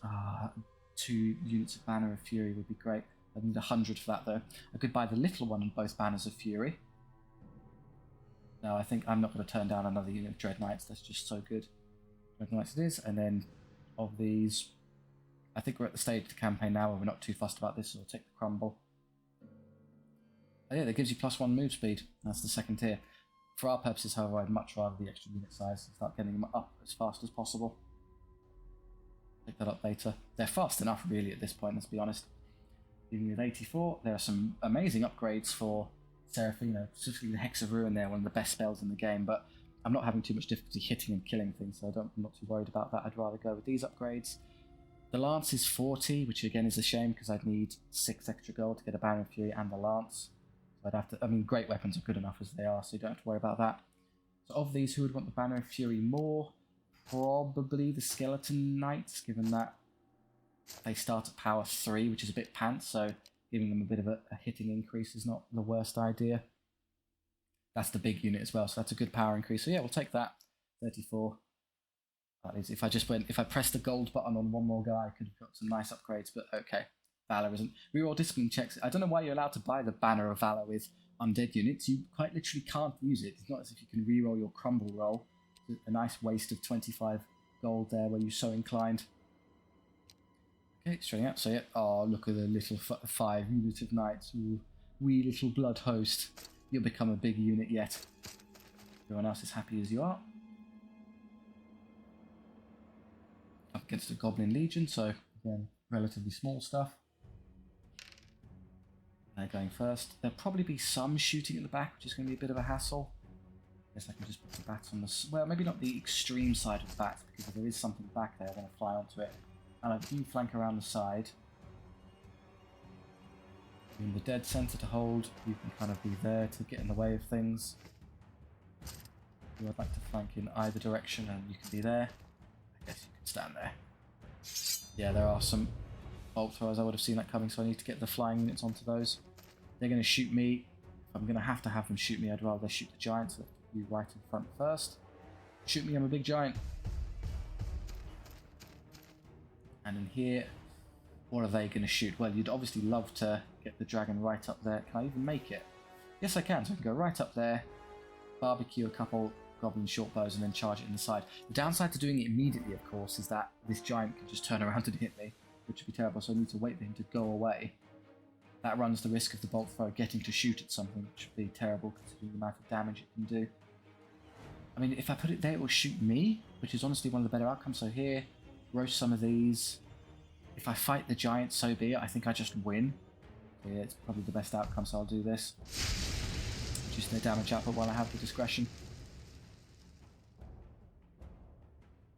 2 units of Banner of Fury would be great. I need 100 for that though. I could buy the little one and both Banners of Fury. No, I think I'm not going to turn down another unit of Dread Knights. That's just so good. Dread Knights it is, and then of these, I think we're at the stage of the campaign now where we're not too fussed about this, so we'll take the crumble. Oh yeah, that gives you +1 move speed. That's the second tier. For our purposes, however, I'd much rather the extra unit size and start getting them up as fast as possible. Pick that up later. They're fast enough, really, at this point, let's be honest. Even with 84, there are some amazing upgrades for Seraphina, specifically the Hex of Ruin there, one of the best spells in the game, but I'm not having too much difficulty hitting and killing things, so I'm not too worried about that. I'd rather go with these upgrades. The Lance is 40, which again is a shame because I'd need 6 extra gold to get a Banner of Fury and the Lance. So I'd have to, I mean, great weapons are good enough as they are, so you don't have to worry about that. So of these, who would want the Banner of Fury more? Probably the Skeleton Knights, given that they start at power 3, which is a bit pants, so giving them a bit of a hitting increase is not the worst idea. That's the big unit as well, so that's a good power increase. So yeah, we'll take that. 34. That is, if I pressed the gold button on one more guy, I could have got some nice upgrades, but okay. Valor isn't. Reroll discipline checks. I don't know why you're allowed to buy the Banner of Valor with undead units. You quite literally can't use it. It's not as if you can reroll your crumble roll. It's a nice waste of 25 gold there where you're so inclined. Okay, straight out. So yeah. Oh, look at the little 5 unit of knights. Ooh, wee little blood host. You'll become a big unit yet. Everyone else is happy as you are. Up against a Goblin Legion, so again, relatively small stuff. They're going first. There'll probably be some shooting at the back, which is going to be a bit of a hassle. I guess I can just put the bats on the... Well, maybe not the extreme side of the bats, because if there is something back there, I'm going to fly onto it. And I do flank around the side. In the dead centre to hold, you can kind of be there to get in the way of things. I'd like to flank in either direction, and you can be there. I guess you can stand there. Yeah, there are some bolt throwers. I would have seen that coming, so I need to get the flying units onto those. They're going to shoot me. If I'm going to have them shoot me, I'd rather shoot the giant, so you right in front first. Shoot me, I'm a big giant. And in here, what are they going to shoot? Well, you'd obviously love to get the dragon right up there. Can I even make it? Yes, I can. So I can go right up there, barbecue a couple goblin short bows, and then charge it in the side. The downside to doing it immediately, of course, is that this giant can just turn around and hit me, which would be terrible, so I need to wait for him to go away. That runs the risk of the bolt thrower getting to shoot at something, which would be terrible considering the amount of damage it can do. I mean, if I put it there, it will shoot me, which is honestly one of the better outcomes. So here, roast some of these. If I fight the giant, so be it. I think I just win. So yeah, it's probably the best outcome, so I'll do this. Reduce their damage output while I have the discretion.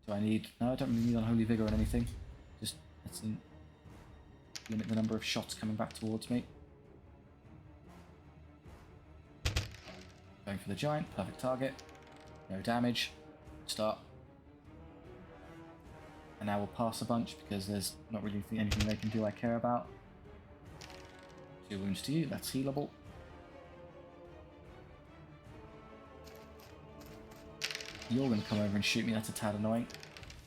Do I need... No, I don't really need Unholy Vigor or anything. Just let's limit the number of shots coming back towards me. Going for the giant, perfect target. No damage. Start. And now we'll pass a bunch because there's not really anything they can do I care about. 2 wounds to you, that's healable. You're going to come over and shoot me, that's a tad annoying.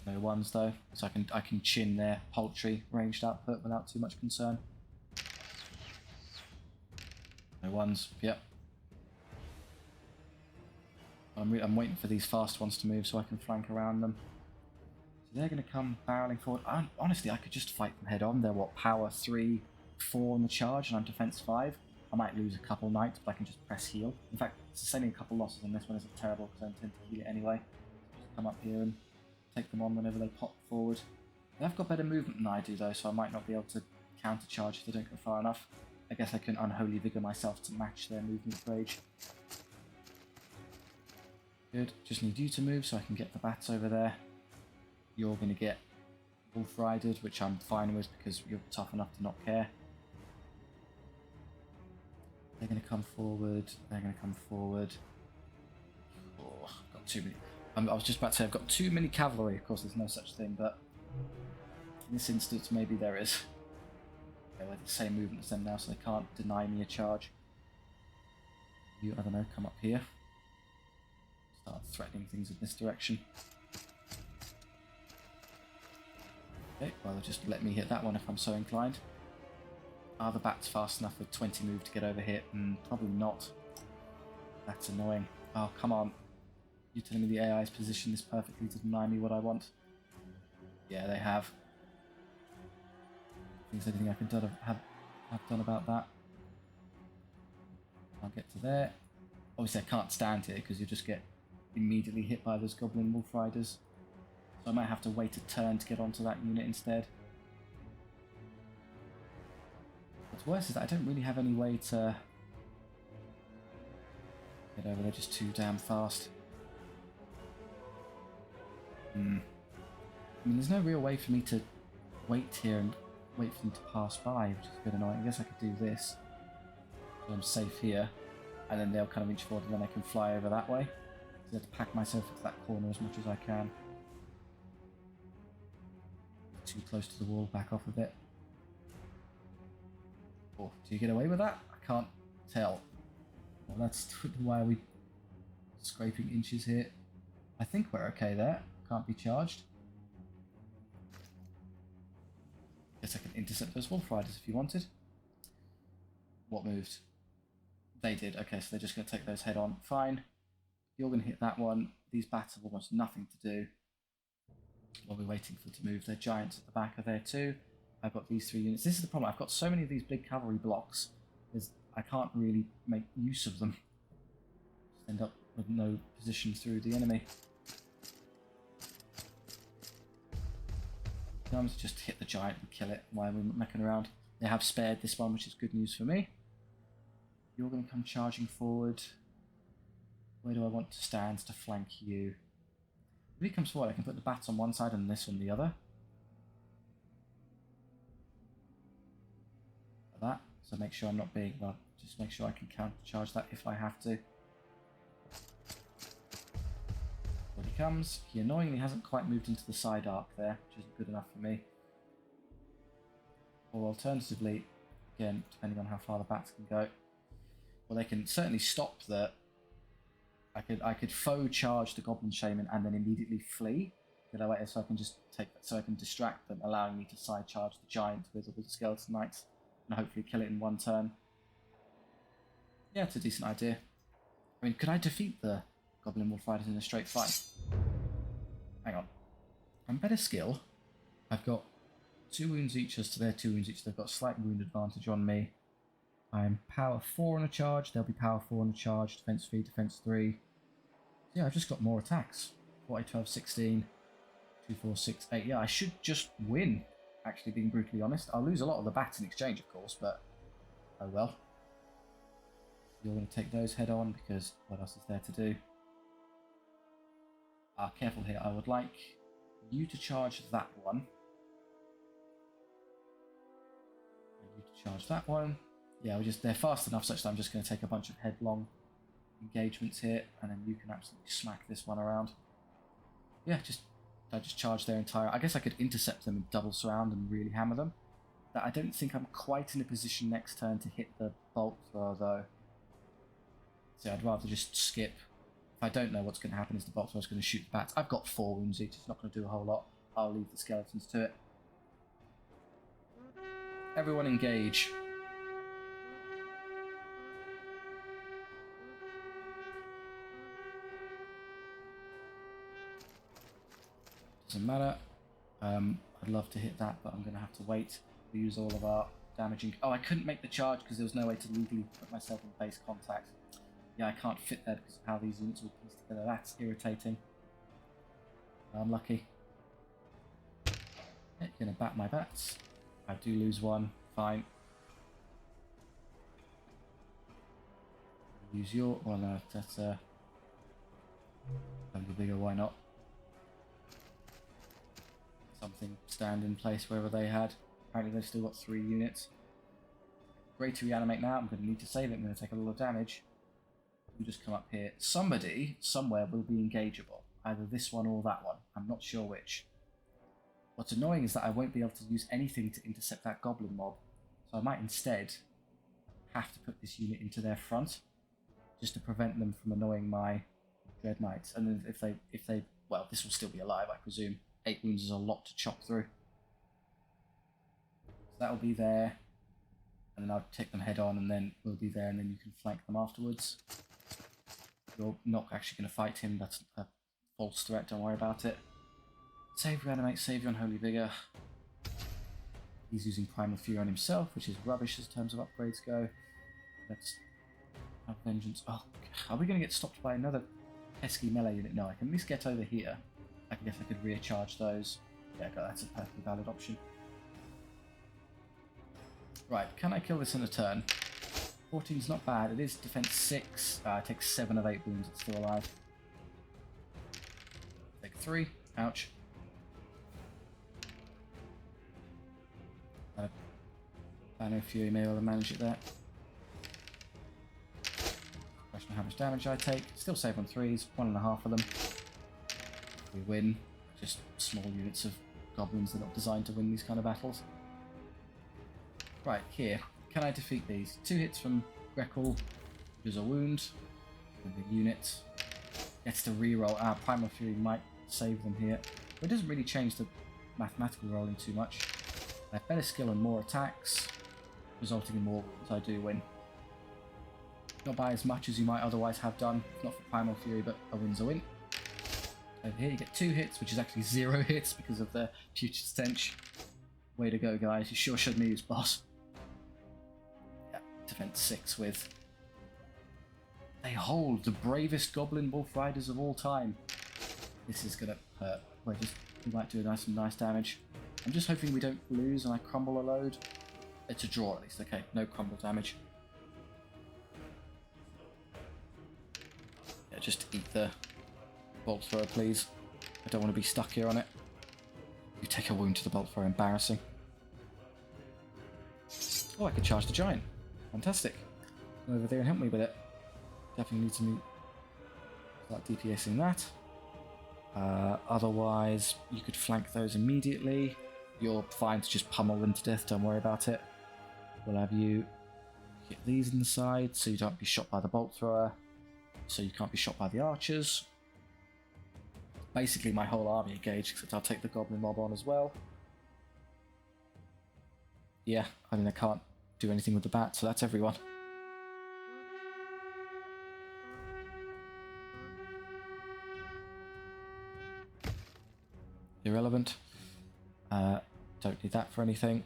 No ones though, so I can chin their paltry ranged output without too much concern. No ones, yep. I'm waiting for these fast ones to move so I can flank around them. So they're going to come barreling forward. Honestly, I could just fight them head on. They're what, power 3, 4 on the charge, and I'm defense 5. I might lose a couple knights, but I can just press heal. In fact, sustaining a couple losses on this one isn't terrible because I intend to heal it anyway. Just come up here and take them on whenever they pop forward. They've got better movement than I do though, so I might not be able to counter-charge if they don't go far enough. I guess I can Unholy Vigor myself to match their movement rage. Good, just need you to move so I can get the bats over there. You're going to get Wolf Ridered, which I'm fine with because you're tough enough to not care. They're going to come forward, they're going to come forward. Oh, I've got too many. I was just about to say I've got too many cavalry, of course there's no such thing, but in this instance maybe there is. Okay, we're the same movement as them now, so they can't deny me a charge. You, I don't know, come up here. Start threatening things in this direction. Okay, well just let me hit that one if I'm so inclined. Are the bats fast enough with 20 move to get over here? Probably not. That's annoying. Oh, come on. You're telling me the AI's positioned this perfectly to deny me what I want? Yeah, they have. Is there anything I can have done about that? I'll get to there. Obviously I can't stand here because you just get immediately hit by those Goblin Wolf Riders. So I might have to wait a turn to get onto that unit instead. What's worse is that I don't really have any way to get over there, just too damn fast. I mean, there's no real way for me to wait here and wait for them to pass by, which is a bit annoying. I guess I could do this, so I'm safe here, and then they'll kind of inch forward and then I can fly over that way. So I have to pack myself into that corner as much as I can. Too close to the wall, back off a bit. Oh, do you get away with that? I can't tell. Well, that's why are we scraping inches here. I think we're okay there. Can't be charged. Guess I can intercept those Wolf Riders if you wanted. What moved? They did. Okay, so they're just going to take those head on. Fine. You're going to hit that one. These bats have almost nothing to do. While we're waiting for them to move. Their giants at the back are there too. I've got these 3 units. This is the problem. I've got so many of these big cavalry blocks. I can't really make use of them. Just end up with no position through the enemy. Just hit the giant and kill it while we're mecking around. They have spared this one, which is good news for me. You're going to come charging forward. Where do I want to stand to flank you? If he comes forward, I can put the bats on one side and this on the other. Like that. So make sure I'm not being, well, just make sure I can counter charge that if I have to. When he comes, he annoyingly hasn't quite moved into the side arc there, which isn't good enough for me. Or alternatively, again, depending on how far the bats can go, well, they can certainly stop the. I could faux charge the Goblin Shaman and then immediately flee. Get away, so I can just take that, so I can distract them, allowing me to side charge the giant with the Skeleton Knights and hopefully kill it in one turn. Yeah, it's a decent idea. I mean, could I defeat the Goblin Wolf Riders in a straight fight? Hang on. I'm better skill. I've got 2 wounds each as to their 2 wounds each. They've got slight wound advantage on me. I'm power 4 on a charge. They'll be power 4 on a charge. Defense 3, defense 3. Yeah, I've just got more attacks. 4, 8, 12, 16. 2, 4, 6, 8. Yeah, I should just win, actually, being brutally honest. I'll lose a lot of the bats in exchange, of course, but oh well. You're going to take those head on because what else is there to do? Careful here. I would like you to charge that one. And you to charge that one. Yeah, they're fast enough such that I'm just going to take a bunch of headlong engagements here, and then you can absolutely smack this one around. Yeah, I just charge their entire. I guess I could intercept them and double surround and really hammer them. That I don't think I'm quite in a position next turn to hit the bolt thrower though. So I'd rather just skip. If I don't know what's going to happen, is the bolt thrower's going to shoot the bats. I've got 4 wounds each. It's not going to do a whole lot. I'll leave the skeletons to it. Everyone engage. Doesn't matter. I'd love to hit that, but I'm going to have to wait. We use all of our damaging. Oh, I couldn't make the charge because there was no way to legally put myself in base contact. Yeah, I can't fit there because of how these units will piece together. That's irritating. Unlucky. Yeah, you're gonna bat my bats. I do lose one, fine. Use your, well no, that's a bigger, why not? Something stand in place wherever they had. Apparently they've still got 3 units. Great to reanimate now, I'm going to need to save it, I'm going to take a lot of damage. You just come up here. Somebody, somewhere, will be engageable. Either this one or that one. I'm not sure which. What's annoying is that I won't be able to use anything to intercept that goblin mob. So I might instead have to put this unit into their front, just to prevent them from annoying my Dread Knights. And then if they, well, this will still be alive, I presume. 8 wounds is a lot to chop through. So that'll be there. And then I'll take them head on, and then we'll be there, and then you can flank them afterwards. You're not actually going to fight him, that's a false threat, don't worry about it. Save, reanimate, save your unholy vigor. He's using Primal Fury on himself, which is rubbish as terms of upgrades go. Let's have vengeance. Oh, are we going to get stopped by another pesky melee unit? No, I can at least get over here. I guess I could recharge those. Yeah, that's a perfectly valid option. Right, can I kill this in a turn? 14's not bad. It is defense 6. I take 7 of 8 wounds. It's still alive. Take 3. Ouch. I know Fury may be able to manage it there. Question of how much damage I take. Still save on 3s. 1.5 of them. We win. Just small units of goblins that are not designed to win these kind of battles. Right, here. Can I defeat these? 2 hits from Greckle, which is a wound. And the unit gets to reroll. Primal Fury might save them here. But it doesn't really change the mathematical rolling too much. I have better skill and more attacks, resulting in more wounds. I do win. Not by as much as you might otherwise have done, not for Primal Fury, but a win's a win. Over here you get 2 hits, which is actually 0 hits because of the Future Stench. Way to go, guys. You sure showed me who's boss. Yeah, defense 6 with... They hold the bravest Goblin Wolf Riders of all time. This is gonna hurt. We might do some nice damage. I'm just hoping we don't lose and I crumble a load. It's a draw at least. Okay, no crumble damage. Yeah, just eat the bolt thrower, please. I don't want to be stuck here on it. You take a wound to the bolt thrower, embarrassing. Oh, I could charge the giant. Fantastic. Go over there and help me with it. Definitely need to start DPSing that. Otherwise, you could flank those immediately. You're fine to just pummel them to death, don't worry about it. We'll have you hit these in the side so you don't be shot by the bolt thrower, so you can't be shot by the archers. Basically my whole army engaged, except I'll take the goblin mob on as well. Yeah, I mean I can't do anything with the bat, so that's everyone. Irrelevant. Don't need that for anything.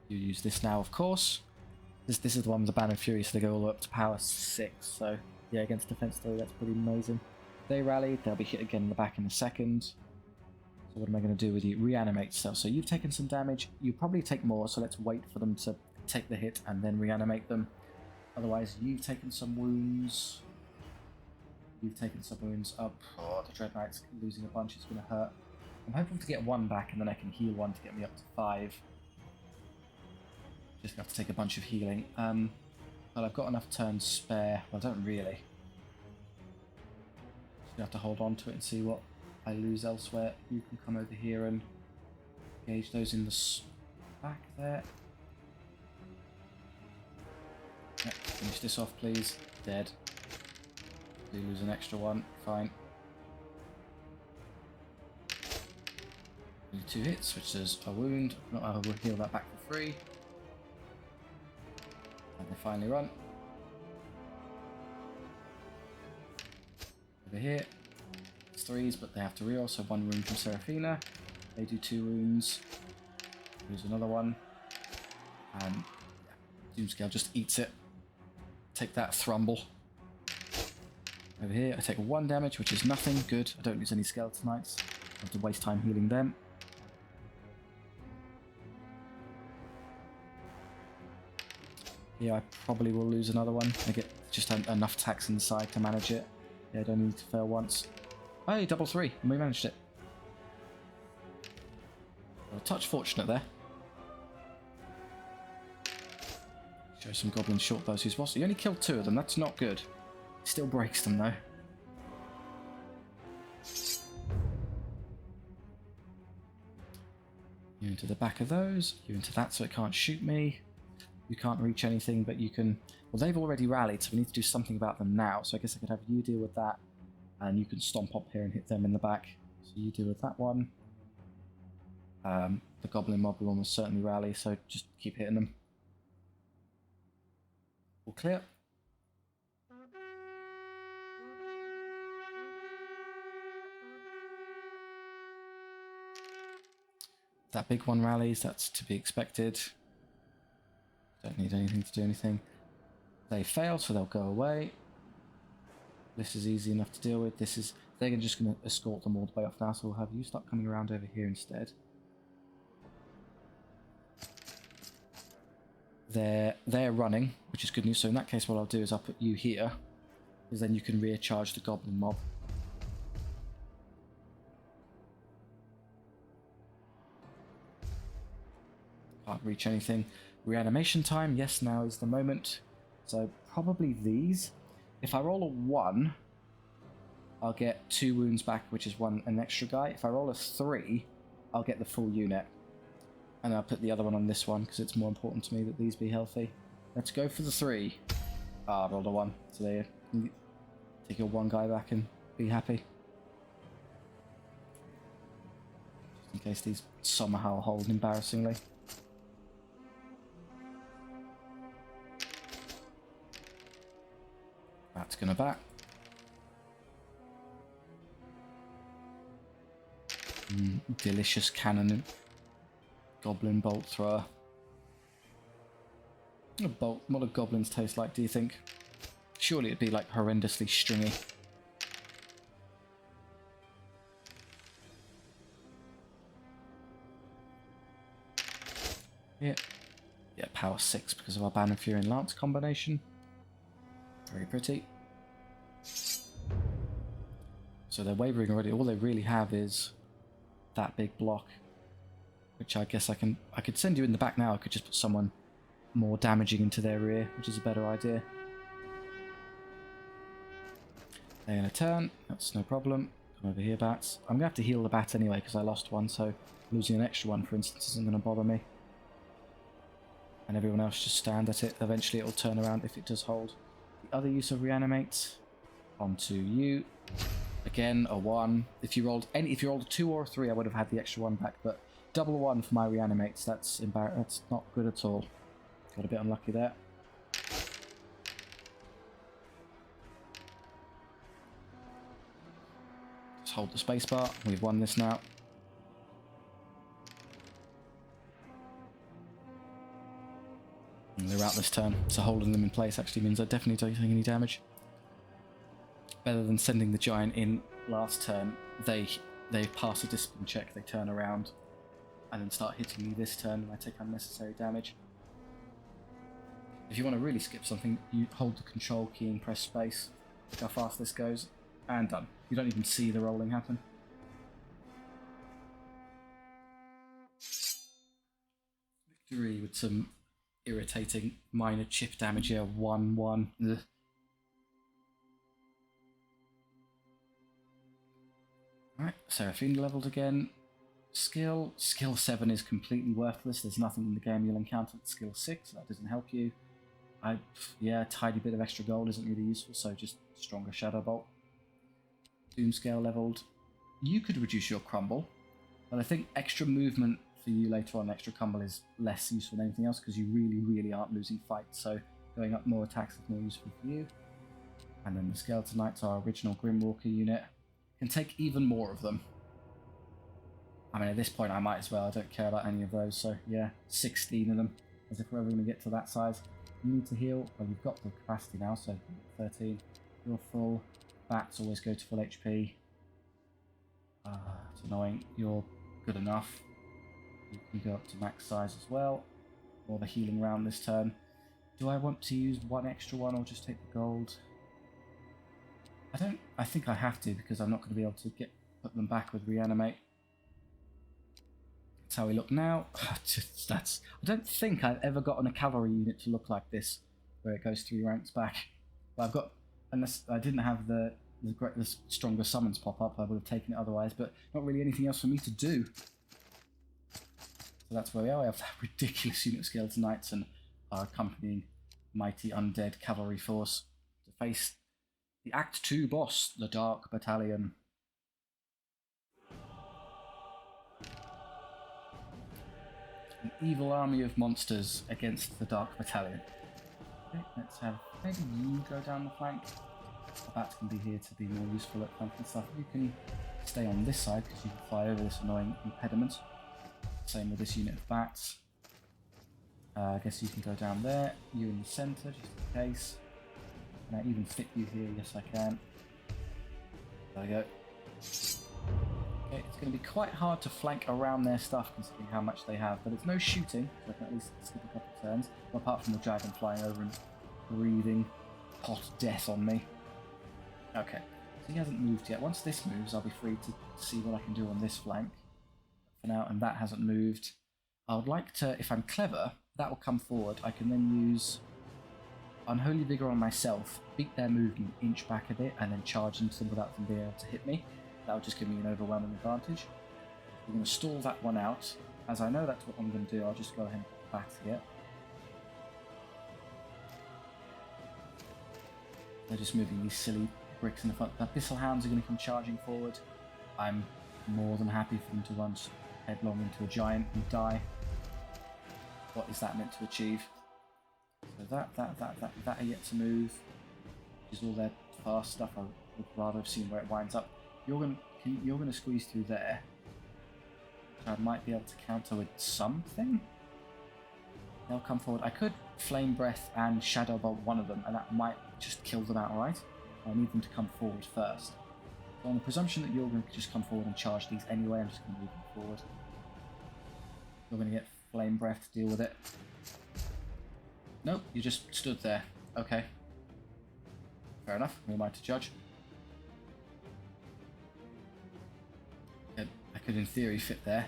You use this now, of course. This is the one with the Banner of Fury, so they go all the way up to power 6. So yeah, against defense 3, that's pretty amazing. They rally, they'll be hit again in the back in a second. So what am I going to do with you? Reanimate stuff. So you've taken some damage. You probably take more, so let's wait for them to take the hit and then reanimate them. Otherwise, you've taken some wounds. You've taken some wounds up. Oh, the Dread Knight's losing a bunch. It's going to hurt. I'm hoping to get 1 back, and then I can heal 1 to get me up to 5. Just have to take a bunch of healing. But I've got enough turns spare. Well, I don't really. Just have to hold on to it and see what I lose elsewhere. You can come over here and engage those in the back there. Yep, finish this off, please. Dead. Do lose an extra one. Fine. Only 2 hits, which is a wound. I will heal that back for free. And they finally run. Over here. It's 3s, but they have to reroll, so 1 wound from Seraphina. They do 2 wounds. Lose another one. And yeah, Doomscale just eats it. Take that, Thrumble. Over here, I take 1 damage, which is nothing. Good. I don't lose any Skeleton Knights. I have to waste time healing them. Yeah, I probably will lose another one. I get just enough tax inside to manage it. Yeah, I don't need to fail once. Hey, double 3, and we managed it. A touch fortunate there. Show some goblin short bows who's boss. You only killed 2 of them, that's not good. Still breaks them though. You into the back of those, you into that so it can't shoot me. You can't reach anything, but you can... Well, they've already rallied, so we need to do something about them now. So I guess I could have you deal with that, and you can stomp up here and hit them in the back. So you deal with that one. The goblin mob will almost certainly rally, so just keep hitting them. All clear. That big one rallies, that's to be expected. Don't need anything to do anything. They fail, so they'll go away. This is easy enough to deal with. This is... They're just going to escort them all the way off now, so we'll have you start coming around over here instead. They're running, which is good news. So in that case, what I'll do is I'll put you here, because then you can rear charge the goblin mob. Can't reach anything. Reanimation time, yes, now is the moment. So probably these. If I roll a 1, I'll get 2 wounds back, which is an extra guy. If I roll a 3, I'll get the full unit. And I'll put the other one on this one, because it's more important to me that these be healthy. Let's go for the 3. Ah, I rolled a 1. So there you take your 1 guy back and be happy. Just in case these somehow hold embarrassingly. That's gonna back. Delicious cannon. Goblin bolt thrower. What do goblins taste like, do you think? Surely it'd be like horrendously stringy. Yeah. Yeah, power 6 because of our Banner Fury and Lance combination. Very pretty. So they're wavering already. All they really have is that big block, which I guess I could send you in the back now. I could just put someone more damaging into their rear, which is a better idea. They're gonna turn. That's no problem. Come over here, bats. I'm gonna have to heal the bat anyway because I lost one. So losing an extra one, for instance, isn't gonna bother me. And everyone else just stand at it. Eventually, it'll turn around if it does hold. The other use of reanimate onto you. Again, a 1. If you rolled a 2 or a 3, I would have had the extra 1 back. But double 1 for my reanimates. That's not good at all. Got a bit unlucky there. Just hold the spacebar. We've won this now. And they're out this turn, so holding them in place actually means I definitely don't take any damage. Better than sending the giant in last turn. They pass a discipline check, they turn around, and then start hitting me this turn, and I take unnecessary damage. If you want to really skip something, you hold the control key and press space. Look how fast this goes, and done. You don't even see the rolling happen. Victory with some irritating minor chip damage here. 1-1. Ugh. Alright, Seraphine leveled again. Skill 7 is completely worthless. There's nothing in the game you'll encounter at skill 6. That doesn't help you. Yeah, a tiny bit of extra gold isn't really useful, so just stronger Shadow Bolt. Doom scale leveled. You could reduce your crumble, but I think extra movement for you later on, extra crumble is less useful than anything else because you really aren't losing fights, so going up more attacks is more useful for you. And then the Skeleton Knights, our original Grimwalker unit, can take even more of them. I mean, at this point I might as well, I don't care about any of those, so yeah, 16 of them, as if we're ever going to get to that size. You need to heal, well you've got the capacity now, so 13, you're full, bats always go to full HP. It's annoying, you're good enough. You can go up to max size as well, or the healing round this turn. Do I want to use one extra one or just take the gold? I think I have to because I'm not going to be able to put them back with reanimate. That's how we look now. I don't think I've ever gotten a cavalry unit to look like this, where it goes 3 ranks back. Well, I've got, unless I didn't have the stronger summons pop up, I would have taken it otherwise, but not really anything else for me to do. So that's where we are. We have that ridiculous unit of skeleton knights and our accompanying mighty undead cavalry force to face the Act 2 boss, the Dark Battalion. An evil army of monsters against the Dark Battalion. Okay, let's have maybe you go down the flank. The bats can be here to be more useful at flanking stuff. You can stay on this side because you can fly over this annoying impediment. Same with this unit of bats. I guess you can go down there. You in the centre, just in case. Can I even fit you here? Yes, I can. There we go. Okay, it's going to be quite hard to flank around their stuff considering how much they have, but it's no shooting, so I can at least skip a couple of turns. Well, apart from the dragon flying over and breathing hot death on me. Okay, so he hasn't moved yet. Once this moves, I'll be free to see what I can do on this flank. For now, and that hasn't moved. I would like to, if I'm clever, that will come forward. I can then use Unholy Vigor on myself, beat their movement, inch back a bit, and then charge into them without them being able to hit me. That'll just give me an overwhelming advantage. We're going to stall that one out. As I know that's what I'm going to do, I'll just go ahead and bat here. They're just moving these silly bricks in the front. The Abyssal Hounds are going to come charging forward. I'm more than happy for them to run headlong into a giant and die. What is that meant to achieve? So that are yet to move. Which is all their fast stuff. I would rather have seen where it winds up. You're going to squeeze through there. Which I might be able to counter with something. They'll come forward. I could Flame Breath and Shadow Bolt one of them, and that might just kill them outright. I need them to come forward first. So on the presumption that you're going to just come forward and charge these anyway, I'm just going to move them forward. You're going to get Flame Breath to deal with it. Nope, you just stood there. Okay. Fair enough. Who am I to judge? I could, in theory, fit there.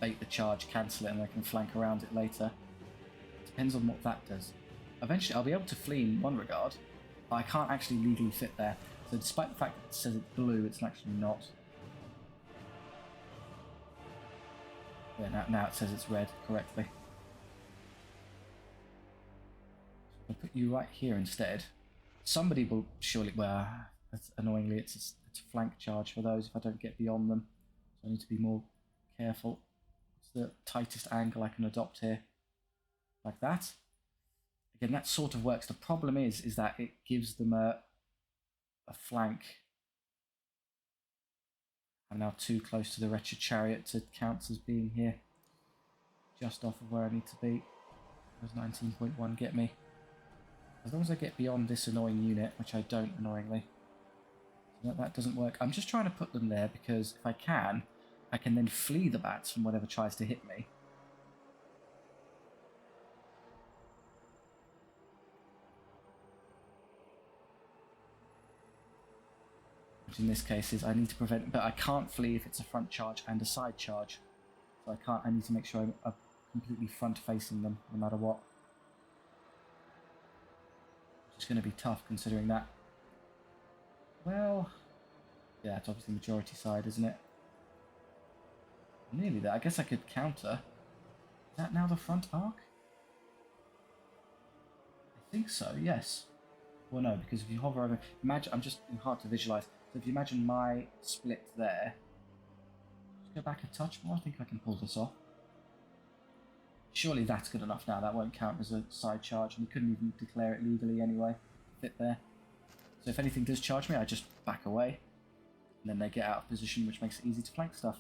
Bait the charge, cancel it, and I can flank around it later. Depends on what that does. Eventually, I'll be able to flee in one regard, but I can't actually legally fit there. So despite the fact that it says it's blue, it's actually not. Yeah, now it says it's red correctly. So I'll put you right here instead. Somebody will surely... Well, annoyingly, it's a flank charge for those if I don't get beyond them. So I need to be more careful. What's the tightest angle I can adopt here? Like that. Again, that sort of works. The problem is that it gives them a flank. I'm now too close to the wretched chariot to count as being here. Just off of where I need to be. Does 19.1 get me? As long as I get beyond this annoying unit, which I don't annoyingly. So that doesn't work. I'm just trying to put them there because if I can then flee the bats from whatever tries to hit me. Which in this case is I need to prevent, but I can't flee if it's a front charge and a side charge. So I need to make sure I'm completely front facing them no matter what. It's going to be tough considering that. Well, yeah, it's obviously majority side, isn't it? Nearly there. I guess I could counter. Is that now the front arc? I think so, yes. Well, no, because if you hover over... Imagine, I'm just hard to visualise. So if you imagine my split there... Just go back a touch more. I think I can pull this off. Surely that's good enough now. That won't count as a side charge. And we couldn't even declare it legally anyway. Fit there. So if anything does charge me, I just back away. And then they get out of position, which makes it easy to flank stuff.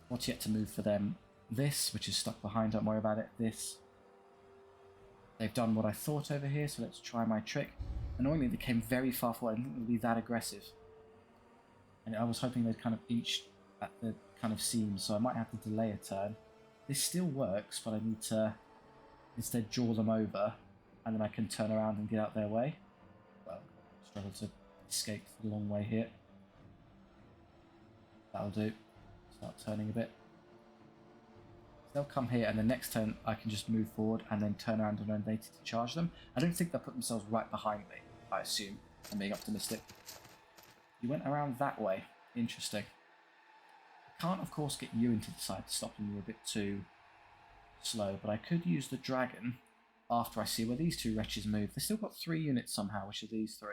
What's yet to move for them? This, which is stuck behind, don't worry about it. This. They've done what I thought over here, so let's try my trick. Annoyingly, they came very far forward. I didn't think it would be that aggressive. And I was hoping they'd kind of inch at the kind of seam, so I might have to delay a turn. This still works, but I need to instead draw them over, and then I can turn around and get out their way. Well, struggle to escape the long way here. That'll do. Start turning a bit. They'll come here, and the next turn I can just move forward and then turn around and undated to charge them. I don't think they'll put themselves right behind me, I assume. I'm being optimistic. You went around that way. Interesting. I can't, of course, get you into the side to stop them. You're a bit too slow, but I could use the dragon after I see where these two wretches move. They've still got 3 units somehow, which are these 3.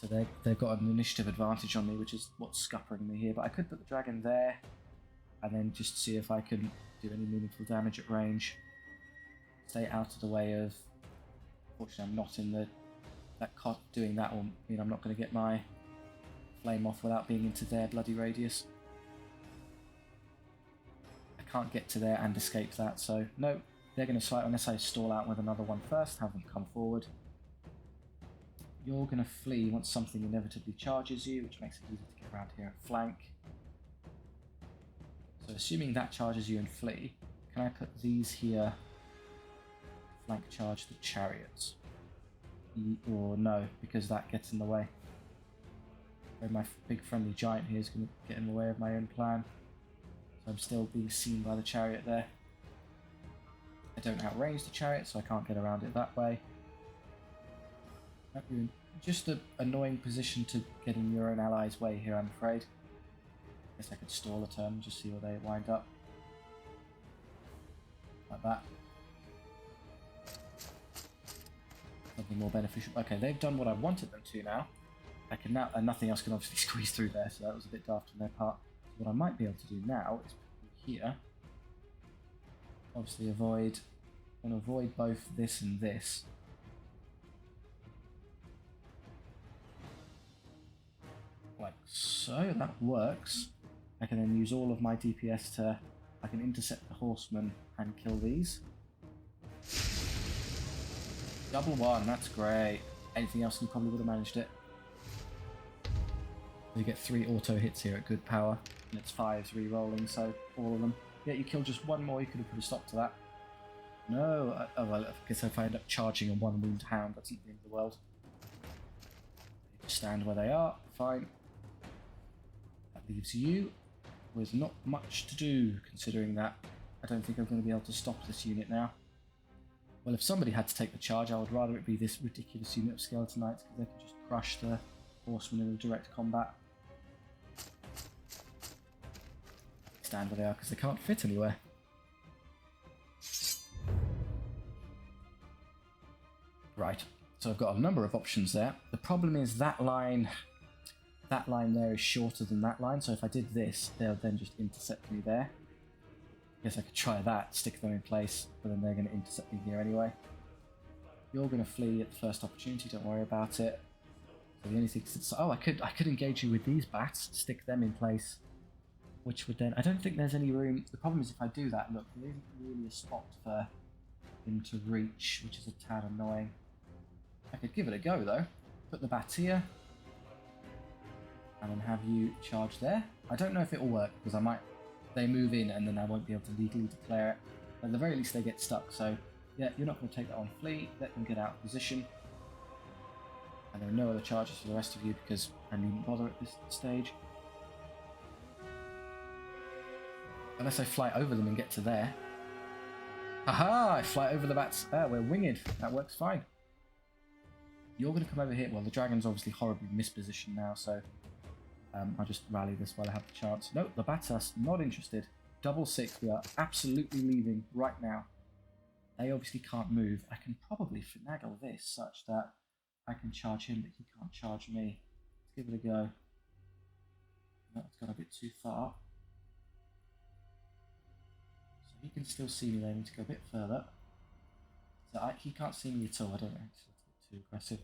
So they've got an initiative advantage on me, which is what's scuppering me here. But I could put the dragon there, and then just see if I can do any meaningful damage at range. Stay out of the way of... Unfortunately, I'm not in the... Doing that will mean I'm not going to get my flame off without being into their bloody radius. I can't get to there and escape that, so no, they're going to fight unless I stall out with another one first, have them come forward. You're going to flee once something inevitably charges you, which makes it easy to get around here and flank. So assuming that charges you and flee, can I put these here, flank charge the chariots? Or no, because that gets in the way. So my big friendly giant here is going to get in the way of my own plan. So I'm still being seen by the chariot there. I don't outrange the chariot, so I can't get around it that way. You're in just an annoying position to get in your own allies' way here, I'm afraid. Guess I could stall a turn and just see where they wind up. Like that. Something more beneficial. Okay, they've done what I wanted them to now. I can now, and nothing else can obviously squeeze through there, so that was a bit daft on their part. So what I might be able to do now is put here. Obviously avoid, I'm going to avoid both this and this. Like so, that works. I can then use all of my DPS to, I can intercept the horsemen and kill these. Double 1, that's great. Anything else, you probably would have managed it. You get 3 auto hits here at good power, and it's 5s re-rolling, so all of them. Yeah, you killed just one more, you could have put a stop to that. No, oh well, I guess if I end up charging a 1 wound hound, that's not the end of the world. They just stand where they are, fine. That leaves you with not much to do, considering that I don't think I'm going to be able to stop this unit now. Well, if somebody had to take the charge, I would rather it be this ridiculous unit of skeleton knights, because they can just crush the horsemen in a direct combat. Stand where they are because they can't fit anywhere. Right, so I've got a number of options there. The problem is that line there is shorter than that line, so if I did this, they'll then just intercept me there. I guess I could try that, stick them in place, but then they're going to intercept me here anyway. You're going to flee at the first opportunity, don't worry about it. So the only thing is, oh, I could engage you with these bats, stick them in place, which would then, I don't think there's any room. The problem is if I do that, look, there isn't really a spot for him to reach, which is a tad annoying. I could give it a go though. Put the bats here, and then have you charge there. I don't know if it will work, because I might, they move in and then I won't be able to legally declare it. At the very least they get stuck, so yeah, you're not going to take that on flee, let them get out of position. And there are no other charges for the rest of you because I needn't bother at this stage. Unless I fly over them and get to there. Aha! I fly over the bats. Ah, we're winged. That works fine. You're going to come over here. Well, the dragon's obviously horribly mispositioned now, so I'll just rally this while I have the chance. No, the bats are not interested. Double 6. We are absolutely leaving right now. They obviously can't move. I can probably finagle this such that I can charge him, but he can't charge me. Let's give it a go. That's gone a bit too far. So he can still see me. They need to go a bit further. So he can't see me at all. I don't know. It's a bit too aggressive.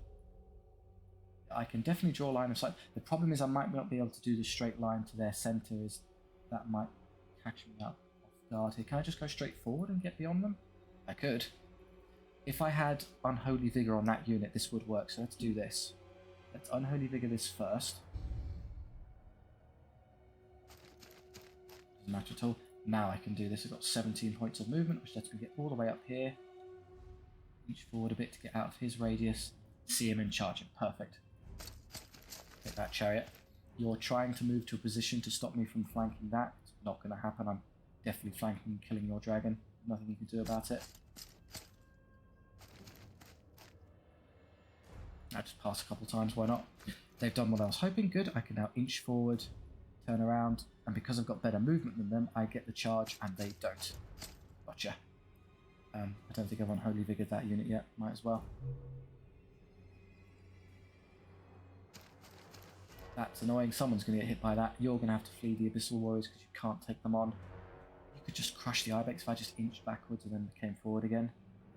I can definitely draw a line of sight. The problem is I might not be able to do the straight line to their centre. Is that might catch me up off guard here. Can I just go straight forward and get beyond them? I could. If I had Unholy Vigor on that unit, this would work. So let's do this. Let's Unholy Vigor this first. Doesn't matter at all. Now I can do this. I've got 17 points of movement, which lets me get all the way up here. Reach forward a bit to get out of his radius. See him and charge him. Perfect. Take that chariot. You're trying to move to a position to stop me from flanking that. It's not going to happen. I'm definitely flanking and killing your dragon. Nothing you can do about it. I just passed a couple times, why not? They've done what I was hoping. Good. I can now inch forward, turn around, and because I've got better movement than them, I get the charge and they don't. Gotcha. I don't think I've unholy vigored that unit yet. Might as well. That's annoying. Someone's going to get hit by that. You're going to have to flee the Abyssal Warriors because you can't take them on. You could just crush the Ibex if I just inched backwards and then came forward again.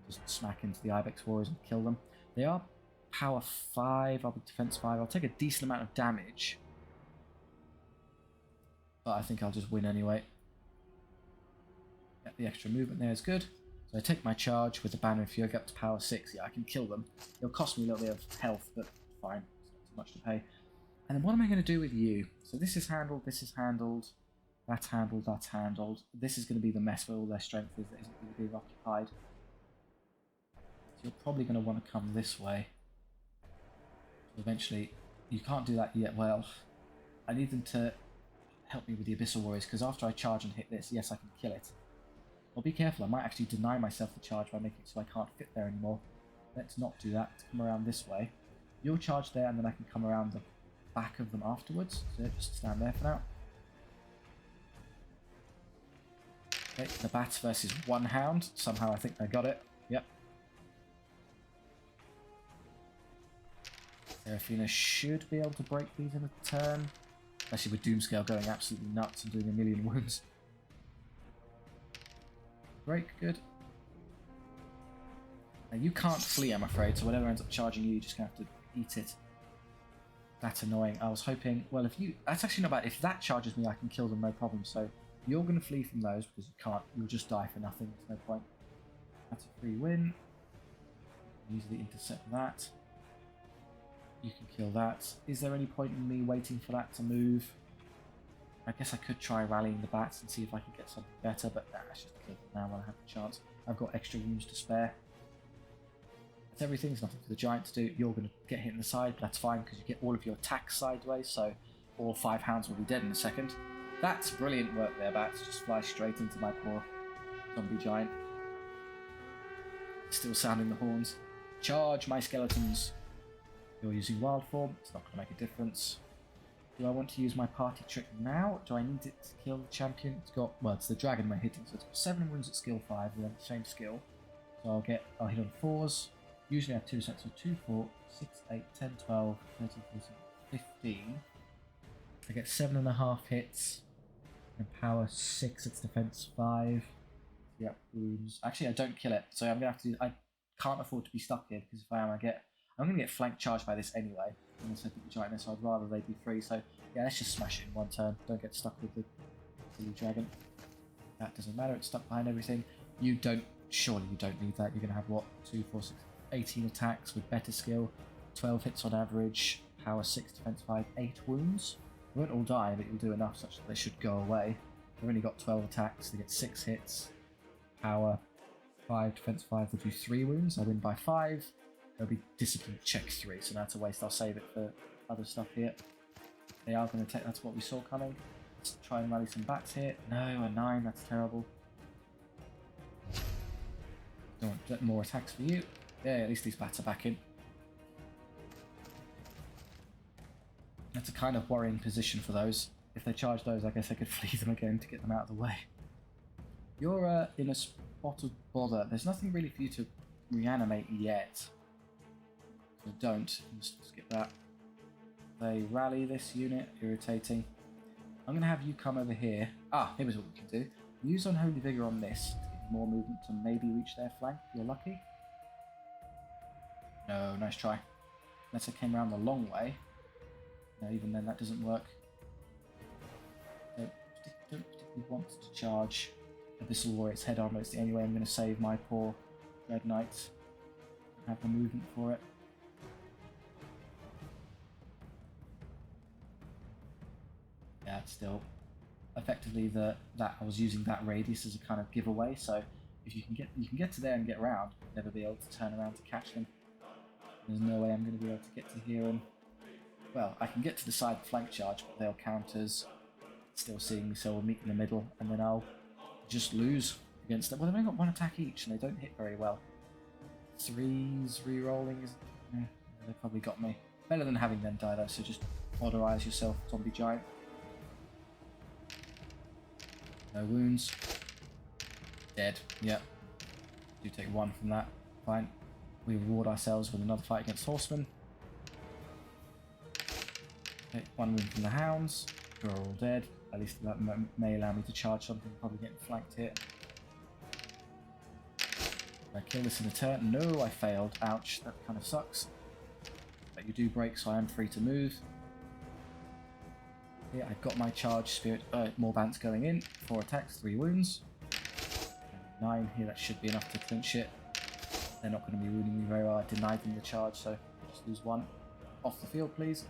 Just smack into the Ibex Warriors and kill them. They are power 5, I'll be defense 5. I'll take a decent amount of damage. But I think I'll just win anyway. Yeah, the extra movement there is good. So I take my charge with the Banner of Fury up to power 6. Yeah, I can kill them. It'll cost me a little bit of health, but fine. It's not too much to pay. And then what am I going to do with you? So this is handled, this is handled, that's handled, that's handled. This is going to be the mess where all their strength is that isn't really being occupied. So you're probably going to want to come this way. So eventually, you can't do that yet. Well, I need them to help me with the Abyssal Warriors, because after I charge and hit this, yes, I can kill it. Well, be careful, I might actually deny myself the charge by making it so I can't fit there anymore. Let's not do that. Let's come around this way. You'll charge there, and then I can come around the back of them afterwards. So just stand there for now. Okay, the bats versus one hound. Somehow I think I got it. Yep. Seraphina should be able to break these in a turn. Especially with Doomscale going absolutely nuts and doing a million wounds. Break, good. Now you can't flee, I'm afraid, so whatever ends up charging you, you're just going to have to eat it. That's annoying. I was hoping, well, if you... That's actually not bad. If that charges me, I can kill them, no problem. So you're going to flee from those because you can't. You'll just die for nothing. There's no point. That's a free win. Easily intercept that. You can kill that. Is there any point in me waiting for that to move? I guess I could try rallying the bats and see if I can get something better, but nah, it's just kill them now when I have the chance. I've got extra wounds to spare. That's everything. There's nothing for the giant to do. You're going to get hit in the side, but that's fine because you get all of your attacks sideways, so all 5 hounds will be dead in a second. That's brilliant work there, bats. Just fly straight into my poor zombie giant. Still sounding the horns. Charge, my skeletons. You're using wild form. It's not going to make a difference. Do I want to use my party trick now? Do I need it to kill the champion? It's got, well, it's the dragon we're hitting, so it's got 7 wounds at skill 5. We have the same skill. So I'll hit on 4s. Usually I have 2 sets, so 2, 4, 6, 8, 10, 12, 13, 14, 15. I get 7.5 hits. And power 6, it's defense 5. Yeah, wounds. Actually, I don't kill it, so I'm going to have to do... I can't afford to be stuck here, because if I am, I'm going to get flank charged by this anyway. Unless I think the giant, so I'd rather they be free. So yeah, let's just smash it in one turn. Don't get stuck with the silly dragon. That doesn't matter. It's stuck behind everything. Surely you don't need that. You're going to have what? 2, 4, 6, 18 attacks with better skill. 12 hits on average. Power 6, defense 5, 8 wounds. They won't all die, but you'll do enough such that they should go away. They've only got 12 attacks. They get 6 hits. Power 5, defense 5. They do 3 wounds. I win by 5. There'll be discipline check 3, so that's a waste. I'll save it for other stuff here. They are going to take, that's what we saw coming. Let's try and rally some bats here. No, a 9, that's terrible. Don't want more attacks for you. Yeah, at least these bats are back in. That's a kind of worrying position for those. If they charge those, I guess I could flee them again to get them out of the way. You're in a spot of bother. There's nothing really for you to reanimate yet. So don't. Just skip that. They rally this unit. Irritating. I'm going to have you come over here. Ah, here's what we can do. Use Unholy Vigor on this to get more movement to maybe reach their flank if you're lucky. No, nice try. Unless I came around the long way. No, even then that doesn't work. Don't particularly want to charge Abyssal Warrior's head armor. It's the only way I'm going to save my poor Red Knight. Don't have the movement for it. Yeah, still. effectively that I was using that radius as a kind of giveaway. So if you can get to there and get around, you'll never be able to turn around to catch them. There's no way I'm going to be able to get to here and, well, I can get to the side flank charge, but they'll count as still seeing me, so we'll meet in the middle, and then I'll just lose against them. Well, they've only got one attack each, and they don't hit very well. 3s re-rolling is... they probably got me. Better than having them die though, so just orderize yourself, zombie giant. No wounds. Dead. Yep. Do take 1 from that. Fine. We reward ourselves with another fight against horsemen. Take 1 wound from the hounds. You're all dead. At least that may allow me to charge something. Probably getting flanked here. I kill this in a turn. No, I failed. Ouch. That kind of sucks. But you do break, so I am free to move. Here, I've got my charge spirit. More bants going in. 4 attacks, 3 wounds. 9 here. That should be enough to clinch it. They're not going to be wounding me very well. I denied them the charge, so just lose 1. Off the field, please.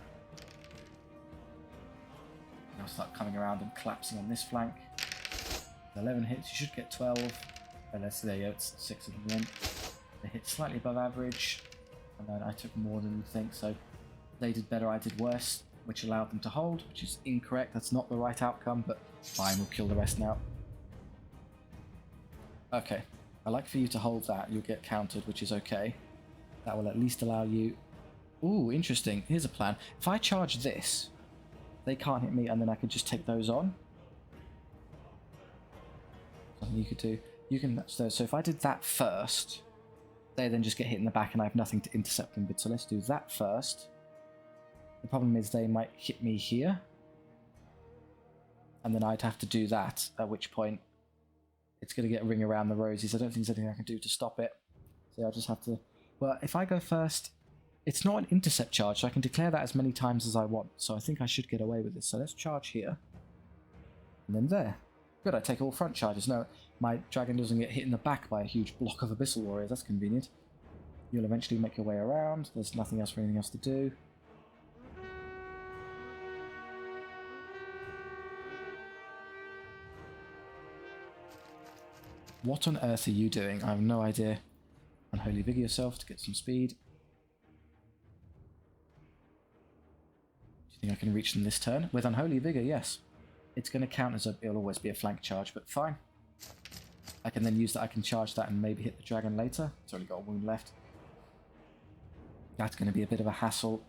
Now start coming around and collapsing on this flank. 11 hits, you should get 12. Oh, there you go, it's 6 of them then. They hit slightly above average, and then I took more than you think, so they did better, I did worse, which allowed them to hold, which is incorrect. That's not the right outcome, but fine, we'll kill the rest now. Okay, I'd like for you to hold that. You'll get countered, which is okay. That will at least allow you... Ooh, interesting. Here's a plan. If I charge this, they can't hit me, and then I could just take those on. Something you could do. You can... So if I did that first, they then just get hit in the back, and I have nothing to intercept them with. So let's do that first. The problem is they might hit me here, and then I'd have to do that, at which point it's going to get a ring around the rosies. I don't think there's anything I can do to stop it. So I'll just have to... Well, if I go first, it's not an intercept charge, so I can declare that as many times as I want. So I think I should get away with this. So let's charge here. And then there. Good, I take all front charges. No, my dragon doesn't get hit in the back by a huge block of Abyssal Warriors. That's convenient. You'll eventually make your way around. There's nothing else for anything else to do. What on earth are you doing? I have no idea. Unholy Vigor yourself to get some speed. Do you think I can reach them this turn? With Unholy Vigor, yes. It's going to count as a... It'll always be a flank charge, but fine. I can then use that. I can charge that and maybe hit the dragon later. It's only got a wound left. That's going to be a bit of a hassle.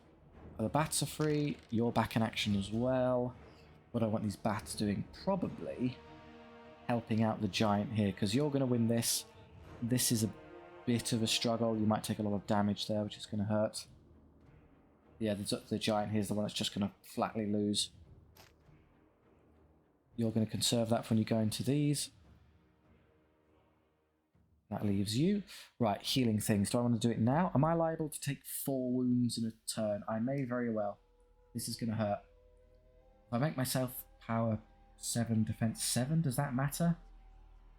The bats are free. You're back in action as well. What do I want these bats doing? Probably helping out the giant here, because you're going to win this. This is a bit of a struggle. You might take a lot of damage there, which is going to hurt. Yeah, the giant here is the one that's just going to flatly lose. You're going to conserve that for when you go into these. That leaves you. Right, healing things. Do I want to do it now? Am I liable to take 4 wounds in a turn? I may very well. This is going to hurt. If I make myself power 7, defense 7, does that matter?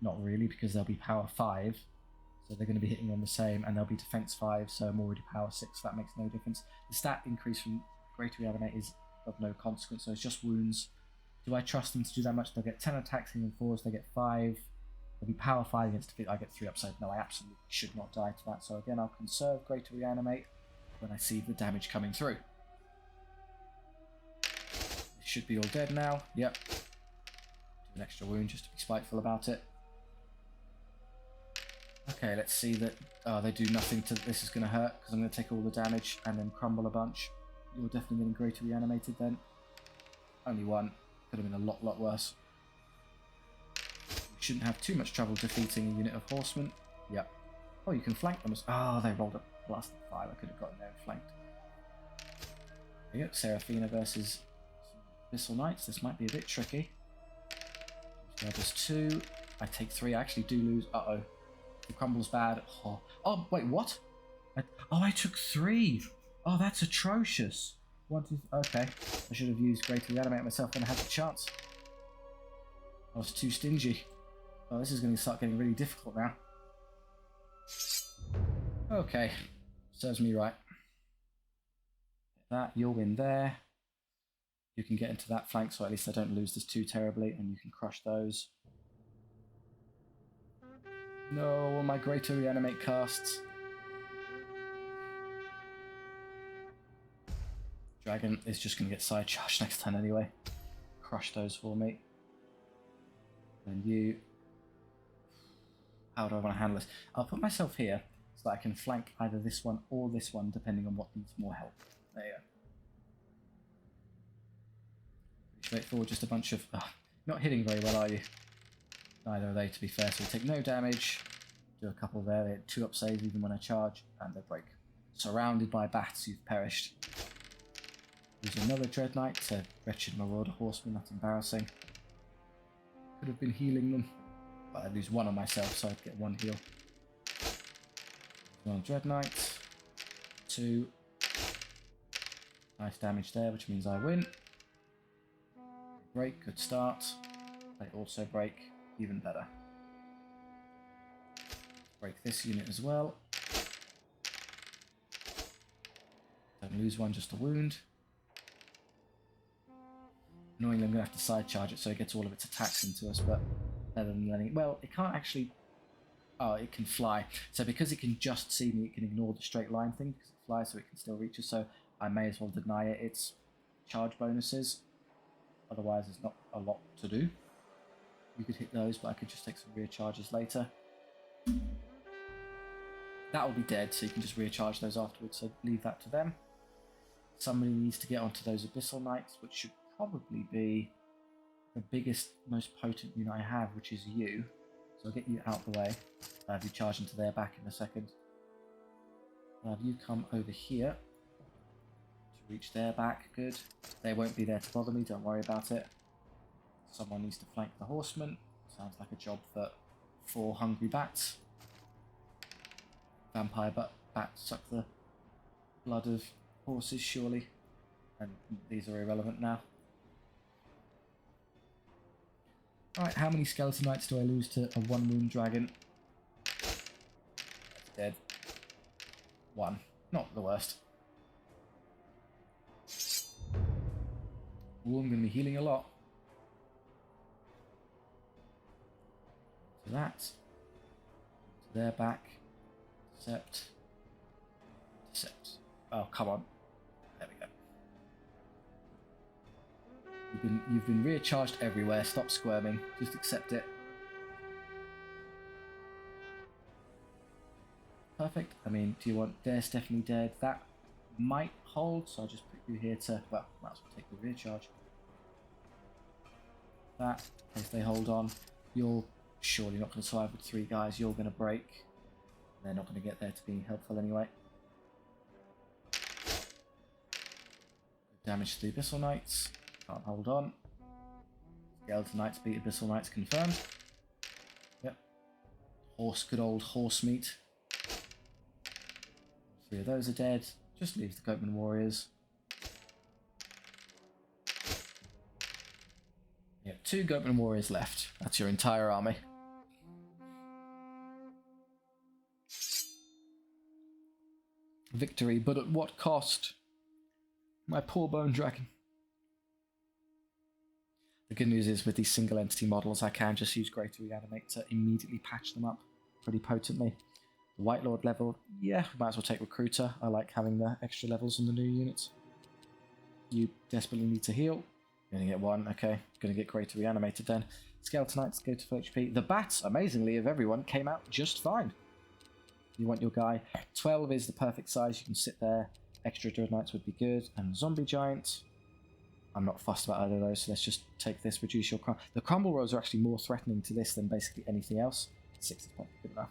Not really, because they'll be power 5. So they're going to be hitting on the same, and they'll be defense 5, so I'm already power 6. That makes no difference. The stat increase from Greater Reanimate is of no consequence, so it's just wounds. Do I trust them to do that much? They'll get 10 attacks in 4s, they get 5. They'll be power 5 against defeat. I get 3 upside. No, I absolutely should not die to that. So again, I'll conserve Greater Reanimate when I see the damage coming through. It should be all dead now. Yep. Do an extra wound just to be spiteful about it. Okay, let's see that... Oh, they do nothing to... This is going to hurt, because I'm going to take all the damage and then crumble a bunch. You're definitely getting Greater Reanimated then. Only 1. Could have been a lot worse. You shouldn't have too much trouble defeating a unit of horsemen. Yep. Oh, you can flank them as... Oh, they rolled a blast of 5. I could have gotten there and flanked. There you go. Seraphina versus Abyssal Knights. This might be a bit tricky. There's 2. I take 3. I actually do lose. Uh-oh. The crumble's bad. Oh, wait, what? I took 3. Oh, that's atrocious. 1, 2, okay. I should have used Greater Reanimate myself when I had the chance. I was too stingy. Oh, this is going to start getting really difficult now. Okay. Serves me right. That, you'll win there. You can get into that flank, so at least I don't lose this too terribly, and you can crush those. No, all my greater reanimate casts. Dragon is just going to get side charged next turn anyway. Crush those for me. And you... How do I want to handle this? I'll put myself here so that I can flank either this one or this one, depending on what needs more help. There you go. Straightforward, just a bunch of... not hitting very well, are you? Neither are they, to be fair, so we take no damage. Do a couple there, they had 2 up saves even when I charge, and they break. Surrounded by bats, you've perished. Use another Dread Knight to wretched Marauder Horseman, that's embarrassing. Could have been healing them, but I lose 1 on myself, so I'd get 1 heal. 1 Dread Knight. 2. Nice damage there, which means I win. Break, good start. They also break, even better. Break this unit as well. Don't lose 1, just a wound. Annoyingly, I'm going to have to side charge it so it gets all of its attacks into us, but better than letting it... Well, it can't actually... Oh, it can fly. So because it can just see me, it can ignore the straight line thing, because it flies, so it can still reach us, so I may as well deny it its charge bonuses. Otherwise, there's not a lot to do. You could hit those, but I could just take some rear charges later. That will be dead, so you can just recharge those afterwards, so leave that to them. Somebody needs to get onto those Abyssal Knights, which should probably be the biggest, most potent unit I have, which is you. So I'll get you out the way. I'll have you charge into their back in a second. I'll have you come over here to reach their back. Good. They won't be there to bother me, don't worry about it. Someone needs to flank the horsemen. Sounds like a job for 4 hungry bats. Vampire bats suck the blood of horses, surely. And these are irrelevant now. Alright, how many Skeleton Knights do I lose to a 1 wound dragon? That's dead. 1. Not the worst. Ooh, I'm going to be healing a lot. So that. To their back. Decept. Decept. Oh, come on. There we go. You've been recharged everywhere. Stop squirming. Just accept it. Perfect. I mean, do you want... There's definitely dead. That might hold, so I'll just put you here to... Well, might as well take the recharge. That, in case they hold on. You're surely not going to survive with 3 guys. You're going to break. They're not going to get there to be helpful anyway. Damage to the Abyssal Knights. Can't hold on. Skeleton Knights beat Abyssal Knights confirmed. Yep. Good old horse meat. 3 of those are dead. Just leaves the Goatman Warriors. Yep, 2 Goatman Warriors left. That's your entire army. Victory, but at what cost? My poor bone dragon. The good news is with these single entity models, I can just use Greater Reanimate to immediately patch them up pretty potently. The White Lord level, yeah, we might as well take Recruiter. I like having the extra levels on the new units. You desperately need to heal. You're going to get 1, okay. Going to get Greater Reanimated then. Skeleton Knights go to full HP. The bats, amazingly, of everyone, came out just fine. You want your guy. 12 is the perfect size. You can sit there. Extra Dread Knights would be good. And Zombie Giant. I'm not fussed about either of those, so let's just take this. Reduce your crumble. The crumble rolls are actually more threatening to this than basically anything else. 6 is probably good enough.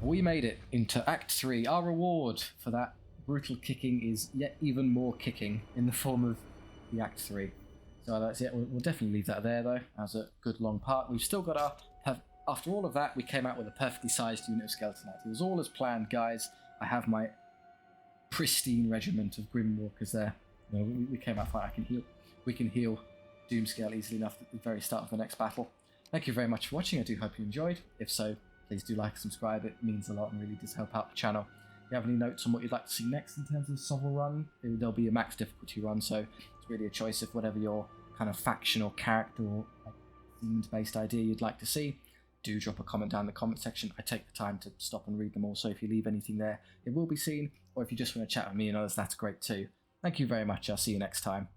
We made it into Act 3. Our reward for that brutal kicking is yet even more kicking in the form of the Act 3. So that's it. We'll definitely leave that there, though, as a good long part. We've still got our... After all of that, we came out with a perfectly sized unit of Skeleton Knights. It was all as planned, guys. I have my pristine regiment of Grimwalkers there. You know, we came out fine. I can heal. We can heal Doomscale easily enough at the very start of the next battle. Thank you very much for watching. I do hope you enjoyed. If so, please do like and subscribe. It means a lot and really does help out the channel. you have any notes on what you'd like to see next in terms of SOVL run, there'll be a max difficulty run, so it's really a choice of whatever your kind of faction or character or themed-based idea you'd like to see. Do drop a comment down in the comment section. I take the time to stop and read them all, so if you leave anything there, it will be seen, or if you just want to chat with me and others, that's great too. Thank you very much. I'll see you next time.